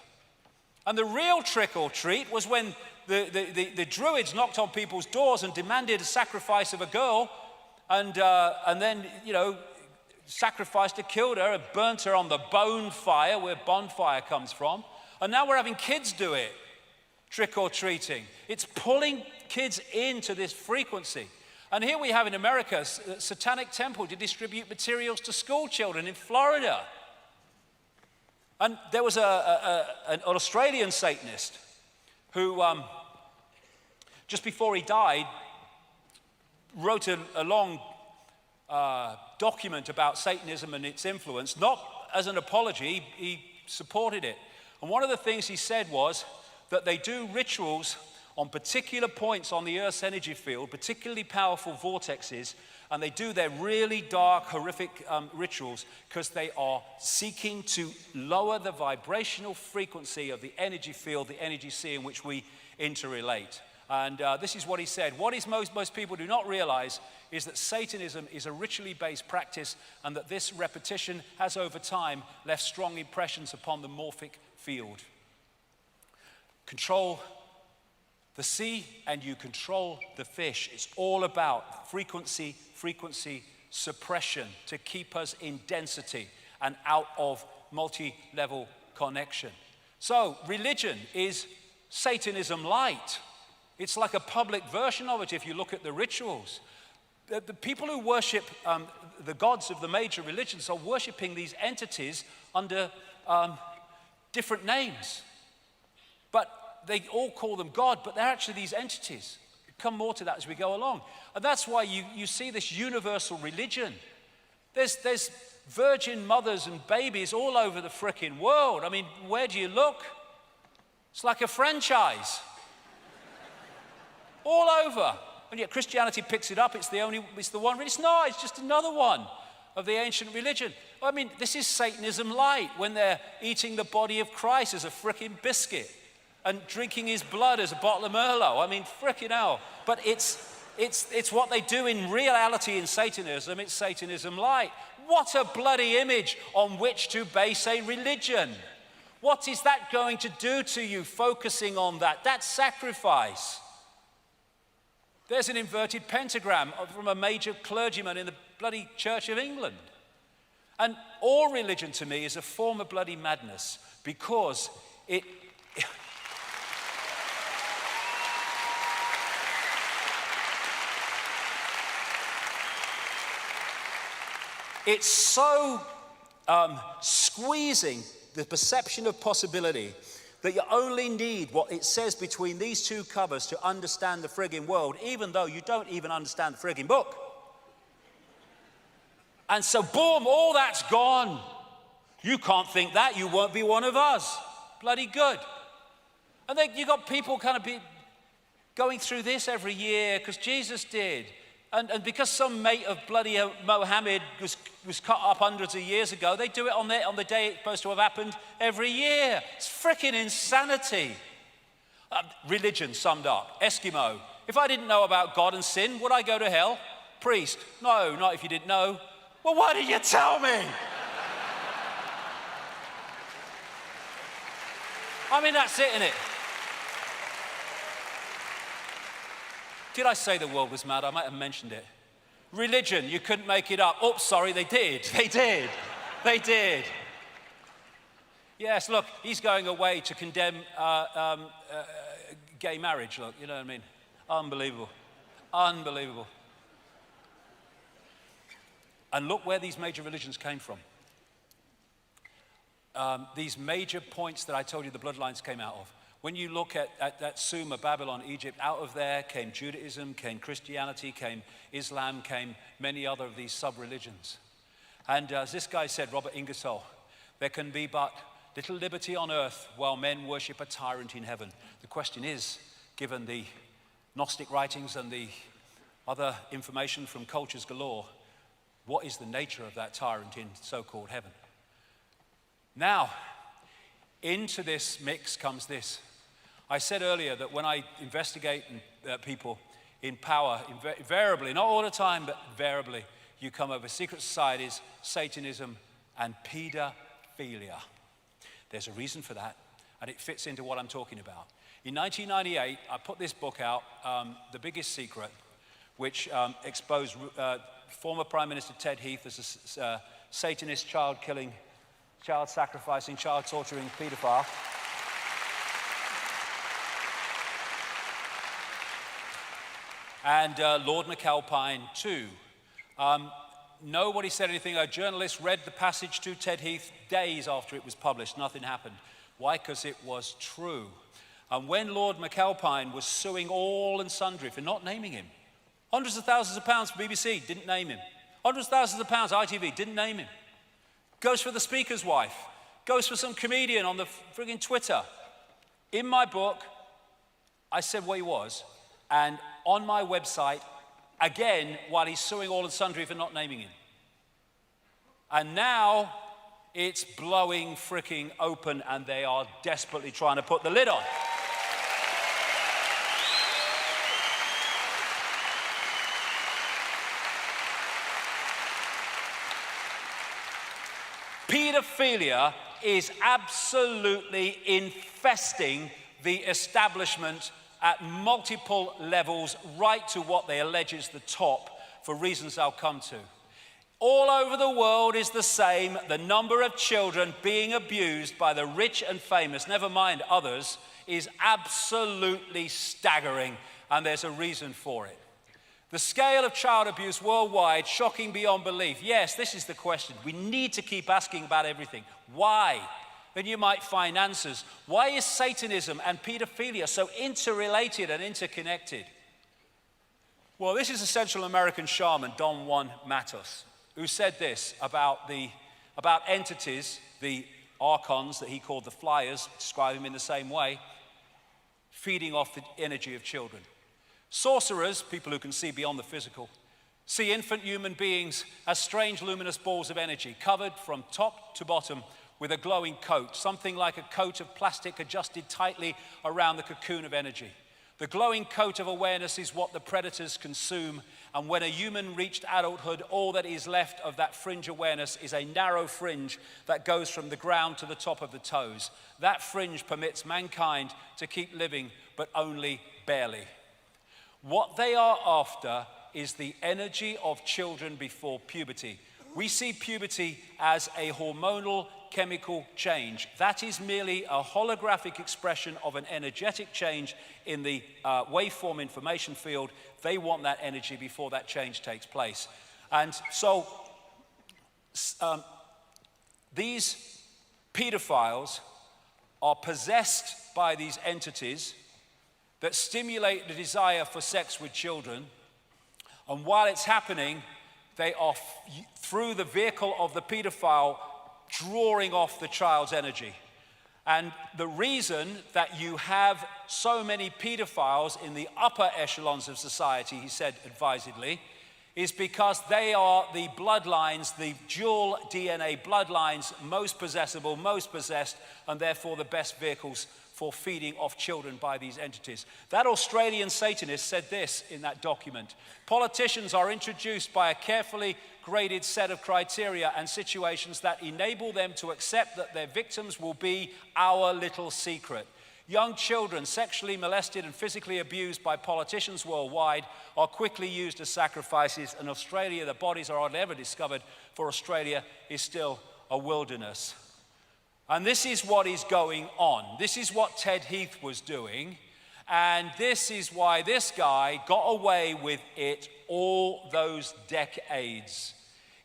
And the real trick or treat was when the Druids knocked on people's doors and demanded a sacrifice of a girl, and then, sacrificed her, killed her, and burnt her on the bone fire, where bonfire comes from. And now we're having kids do it. trick-or-treating. It's pulling kids into this frequency. And here we have in America, a satanic temple to distribute materials to school children in Florida. And there was an Australian Satanist who, just before he died, wrote a long document about Satanism and its influence, not as an apology, he supported it. And one of the things he said was that they do rituals on particular points on the Earth's energy field, particularly powerful vortexes, and they do their really dark, horrific rituals because they are seeking to lower the vibrational frequency of the energy field, the energy sea in which we interrelate. And this is what he said. What is most people do not realize is that Satanism is a ritually based practice, and that this repetition has over time left strong impressions upon the morphic field. Control the sea and you control the fish. It's all about frequency suppression to keep us in density and out of multi-level connection. So religion is Satanism light. It's like a public version of it if you look at the rituals. The people who worship the gods of the major religions are worshiping these entities under different names. But they all call them God, but they're actually these entities. We'll come more to that as we go along. And that's why you see this universal religion. There's virgin mothers and babies all over the frickin' world. I mean, where do you look? It's like a franchise. All over. And yet Christianity picks it up. It's the one. It's not. It's just another one of the ancient religion. I mean, this is Satanism light when they're eating the body of Christ as a frickin' biscuit and drinking his blood as a bottle of Merlot. I mean, frickin' hell. But it's what they do in reality in Satanism. It's Satanism light. What a bloody image on which to base a religion. What is that going to do to you, focusing on that? That's sacrifice. There's an inverted pentagram from a major clergyman in the bloody Church of England. And all religion to me is a form of bloody madness because it's so squeezing the perception of possibility that you only need what it says between these two covers to understand the frigging world, even though you don't even understand the frigging book. And so, boom, all that's gone. You can't think that, you won't be one of us. Bloody good. And then you got people kind of going through this every year because Jesus did. And because some mate of bloody Mohammed was cut up hundreds of years ago, they do it on the day it's supposed to have happened every year. It's freaking insanity. Religion summed up. Eskimo. If I didn't know about God and sin, would I go to hell? Priest. No, not if you didn't know. Well, why did you tell me? I mean, that's it, innit? Did I say the world was mad? I might have mentioned it. Religion, you couldn't make it up. Oh, sorry, they did. They did. They did. Yes, look, he's going away to condemn gay marriage, look, you know what I mean? Unbelievable. Unbelievable. And look where these major religions came from. These major points that I told you the bloodlines came out of. When you look at that Sumer, Babylon, Egypt, out of there came Judaism, came Christianity, came Islam, came many other of these sub-religions. And as this guy said, Robert Ingersoll, there can be but little liberty on earth while men worship a tyrant in heaven. The question is, given the Gnostic writings and the other information from cultures galore, what is the nature of that tyrant in so-called heaven? Now, into this mix comes this. I said earlier that when I investigate people in power, invariably, not all the time, but invariably, you come over secret societies, Satanism, and pedophilia. There's a reason for that, and it fits into what I'm talking about. In 1998, I put this book out, The Biggest Secret, which exposed former Prime Minister Ted Heath as a Satanist, child-killing, child-sacrificing, child-torturing pedophile. and Lord McAlpine too. Nobody said anything. A journalist read the passage to Ted Heath days after it was published. Nothing happened. Why? Because it was true. And when Lord McAlpine was suing all and sundry for not naming him, hundreds of thousands of pounds for BBC, didn't name him. Hundreds of thousands of pounds, ITV, didn't name him. Goes for the speaker's wife. Goes for some comedian on the friggin' Twitter. In my book, I said what he was, and on my website, again, while he's suing all and sundry for not naming him. And now it's blowing fricking open, and they are desperately trying to put the lid on. Pedophilia is absolutely infesting the establishment at multiple levels, right to what they allege is the top, for reasons I'll come to. All over the world is the same. The number of children being abused by the rich and famous, never mind others, is absolutely staggering, and there's a reason for it. The scale of child abuse worldwide, shocking beyond belief. Yes, this is the question. We need to keep asking about everything. Why? Then you might find answers. Why is Satanism and pedophilia so interrelated and interconnected? Well, this is a Central American shaman, Don Juan Matos, who said this about entities, the archons that he called the flyers, describe him in the same way, feeding off the energy of children. Sorcerers, people who can see beyond the physical, see infant human beings as strange luminous balls of energy, covered from top to bottom with a glowing coat, something like a coat of plastic adjusted tightly around the cocoon of energy. The glowing coat of awareness is what the predators consume, and when a human reached adulthood, all that is left of that fringe awareness is a narrow fringe that goes from the ground to the top of the toes. That fringe permits mankind to keep living, but only barely. What they are after is the energy of children before puberty. We see puberty as a hormonal chemical change. That is merely a holographic expression of an energetic change in the waveform information field. They want that energy before that change takes place. And so these pedophiles are possessed by these entities that stimulate the desire for sex with children. And while it's happening, they are, through the vehicle of the pedophile, drawing off the child's energy. And the reason that you have so many pedophiles in the upper echelons of society, he said advisedly, is because they are the bloodlines, the dual DNA bloodlines, most possessible, most possessed, and therefore the best vehicles for feeding off children by these entities. That Australian Satanist said this in that document: politicians are introduced by a carefully graded set of criteria and situations that enable them to accept that their victims will be our little secret. Young children sexually molested and physically abused by politicians worldwide are quickly used as sacrifices. In Australia, the bodies are hardly ever discovered, for Australia is still a wilderness. And this is what is going on. This is what Ted Heath was doing. And this is why this guy got away with it all those decades.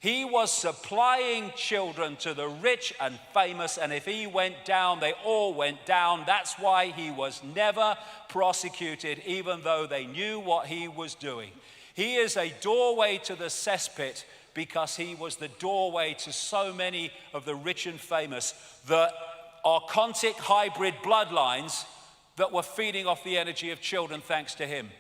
He was supplying children to the rich and famous, and if he went down, they all went down. That's why he was never prosecuted, even though they knew what he was doing. He is a doorway to the cesspit, because he was the doorway to so many of the rich and famous, the archontic hybrid bloodlines that were feeding off the energy of children thanks to him.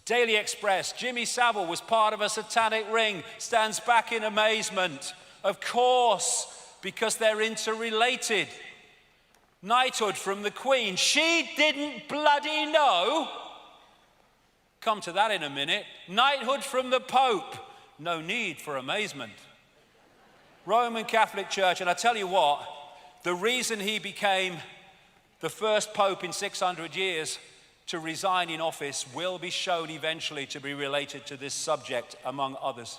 Daily Express, Jimmy Savile was part of a satanic ring, stands back in amazement. Of course, because they're interrelated. Knighthood from the Queen, she didn't bloody know. Come to that in a minute. Knighthood from the Pope, no need for amazement. Roman Catholic Church, and I tell you what, the reason he became the first Pope in 600 years to resign in office will be shown eventually to be related to this subject, among others.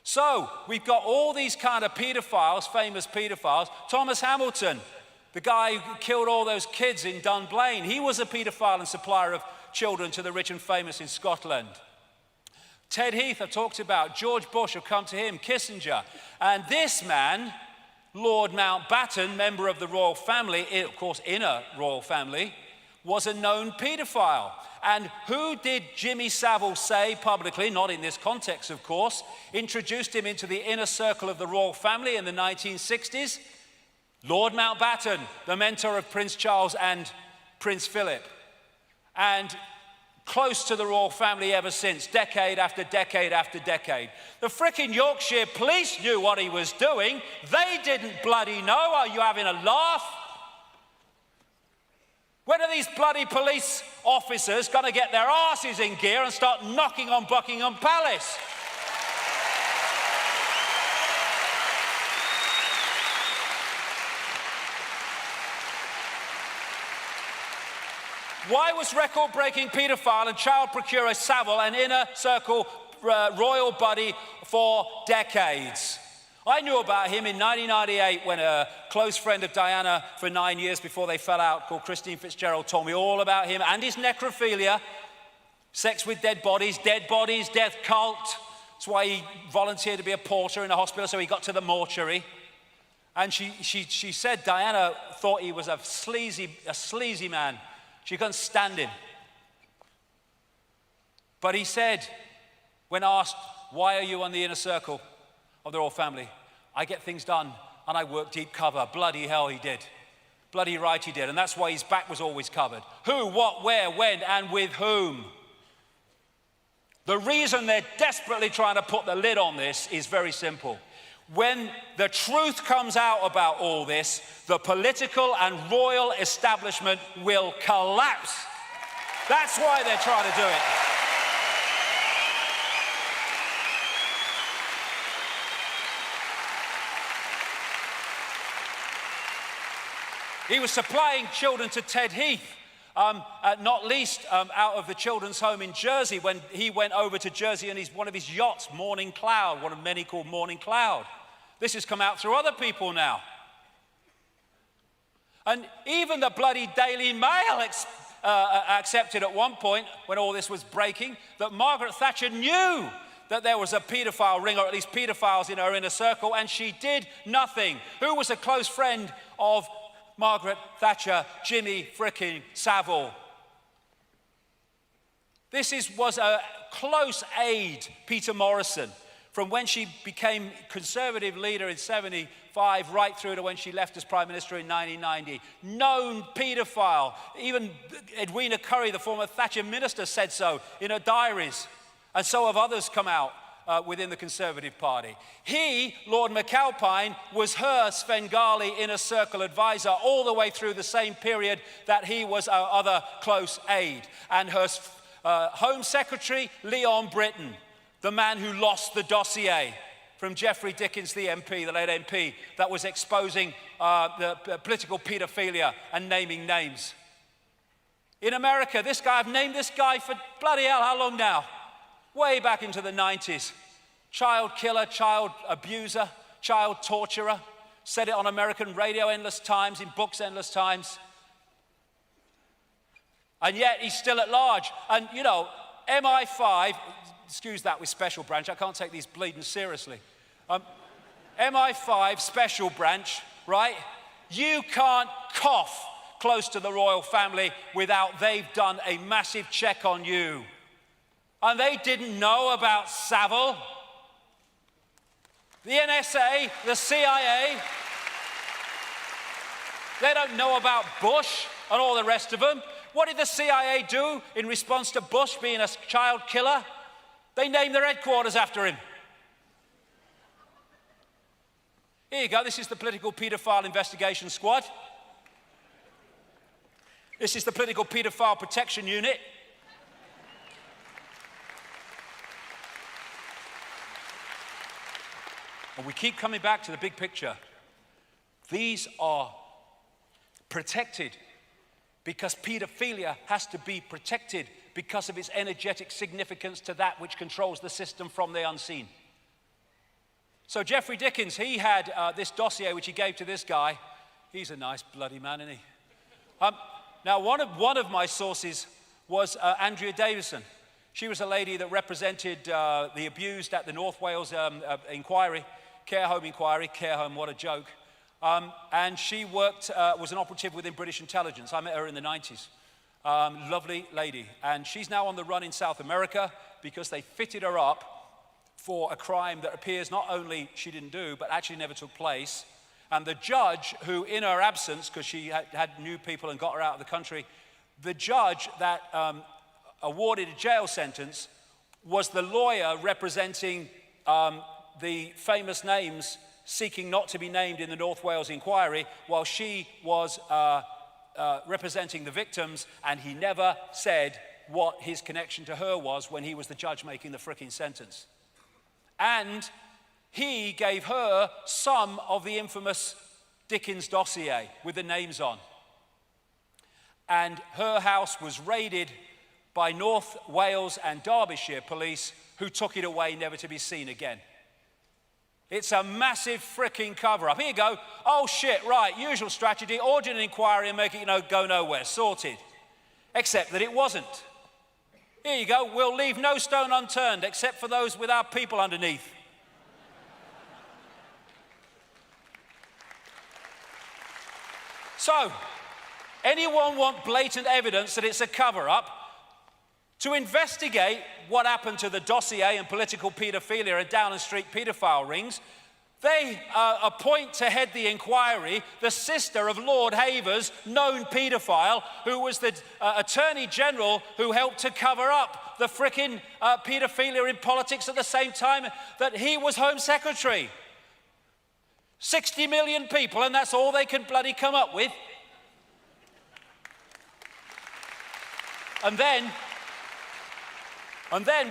So, we've got all these kind of pedophiles, famous pedophiles. Thomas Hamilton, the guy who killed all those kids in Dunblane, he was a pedophile and supplier of children to the rich and famous in Scotland. Ted Heath, I talked about. George Bush, have come to him. Kissinger. And this man, Lord Mountbatten, member of the royal family, of course, inner royal family, was a known paedophile. And who did Jimmy Savile say publicly, not in this context, of course, introduced him into the inner circle of the royal family in the 1960s? Lord Mountbatten, the mentor of Prince Charles and Prince Philip. And close to the royal family ever since, decade after decade after decade. The frickin' Yorkshire police knew what he was doing. They didn't bloody know. Are you having a laugh? When are these bloody police officers going to get their asses in gear and start knocking on Buckingham Palace? Why was record-breaking paedophile and child procurer Savile an inner circle royal buddy for decades? I knew about him in 1998 when a close friend of Diana for 9 years before they fell out, called Christine Fitzgerald, told me all about him and his necrophilia, sex with dead bodies, death cult. That's why he volunteered to be a porter in a hospital, so he got to the mortuary. And she said Diana thought he was a sleazy man. She couldn't stand him. But he said, when asked, why are you on the inner circle of the royal family? I get things done and I work deep cover. Bloody hell he did. Bloody right he did. And that's why his back was always covered. Who, what, where, when, and with whom? The reason they're desperately trying to put the lid on this is very simple. When the truth comes out about all this, the political and royal establishment will collapse. That's why they're trying to do it. He was supplying children to Ted Heath, not least out of the children's home in Jersey when he went over to Jersey in one of his yachts, Morning Cloud, one of many called Morning Cloud. This has come out through other people now. And even the bloody Daily Mail accepted at one point, when all this was breaking, that Margaret Thatcher knew that there was a paedophile ring, or at least paedophiles in her inner circle, and she did nothing. Who was a close friend of Margaret Thatcher? Jimmy frickin' Savile. This was a close aide, Peter Morrison, from when she became Conservative leader in 75 right through to when she left as Prime Minister in 1990. Known paedophile. Even Edwina Currie, the former Thatcher minister, said so in her diaries. And so have others come out within the Conservative Party. He, Lord McAlpine, was her Svengali inner circle advisor all the way through the same period that he was our other close aide. And her Home Secretary, Leon Britton, the man who lost the dossier from Geoffrey Dickens, the MP, the late MP, that was exposing the political paedophilia and naming names. In America, this guy, I've named this guy for bloody hell, how long now? Way back into the 90s. Child killer, child abuser, child torturer. Said it on American radio endless times, in books endless times. And yet he's still at large. And, you know, MI5, excuse that with Special Branch, I can't take these bleeding seriously. MI5 Special Branch, right? You can't cough close to the royal family without they've done a massive check on you. And they didn't know about Savile. The NSA, the CIA, they don't know about Bush and all the rest of them. What did the CIA do in response to Bush being a child killer? They named their headquarters after him. Here you go, this is the Political Paedophile Investigation Squad. This is the Political Paedophile Protection Unit. And we keep coming back to the big picture. These are protected because paedophilia has to be protected because of its energetic significance to that which controls the system from the unseen. So Geoffrey Dickens, he had this dossier which he gave to this guy. He's a nice bloody man, isn't he? Now, one of my sources was Andrea Davison. She was a lady that represented the abused at the North Wales inquiry, care home inquiry. Care home, what a joke. And she worked, was an operative within British intelligence. I met her in the 90s. Lovely lady. And she's now on the run in South America because they fitted her up for a crime that appears not only she didn't do, but actually never took place. And the judge who, in her absence, because she had new people and got her out of the country, the judge that awarded a jail sentence was the lawyer representing the famous names seeking not to be named in the North Wales inquiry, while she was representing the victims, and he never said what his connection to her was when he was the judge making the fricking sentence. And he gave her some of the infamous Dickens dossier with the names on. And her house was raided by North Wales and Derbyshire police, who took it away never to be seen again. It's a massive fricking cover-up. Here you go. Oh shit, right, usual strategy, order an inquiry and make it, go nowhere, sorted. Except that it wasn't. Here you go, we'll leave no stone unturned except for those with our people underneath. So, anyone want blatant evidence that it's a cover-up? To investigate what happened to the dossier and political paedophilia and Downing Street paedophile rings, they appoint to head the inquiry the sister of Lord Havers, known paedophile, who was the Attorney General who helped to cover up the frickin' paedophilia in politics at the same time that he was Home Secretary. 60 million people, and that's all they can bloody come up with. And then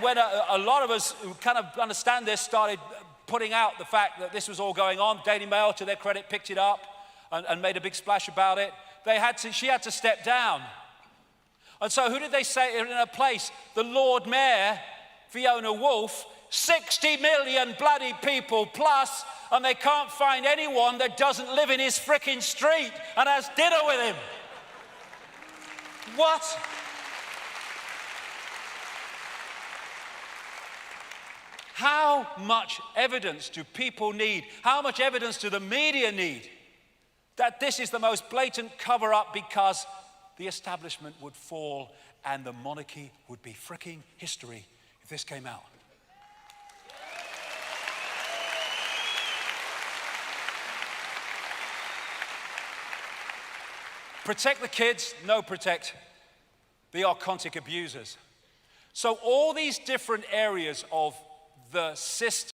when a lot of us who kind of understand this started putting out the fact that this was all going on, Daily Mail, to their credit, picked it up and made a big splash about it. She had to step down. And so who did they say in her place? The Lord Mayor, Fiona Woolf, 60 million bloody people plus, and they can't find anyone that doesn't live in his frickin' street and has dinner with him. What? How much evidence do people need? How much evidence do the media need that this is the most blatant cover-up, because the establishment would fall and the monarchy would be fricking history if this came out? Protect the kids, no, protect the archontic abusers. So all these different areas of the system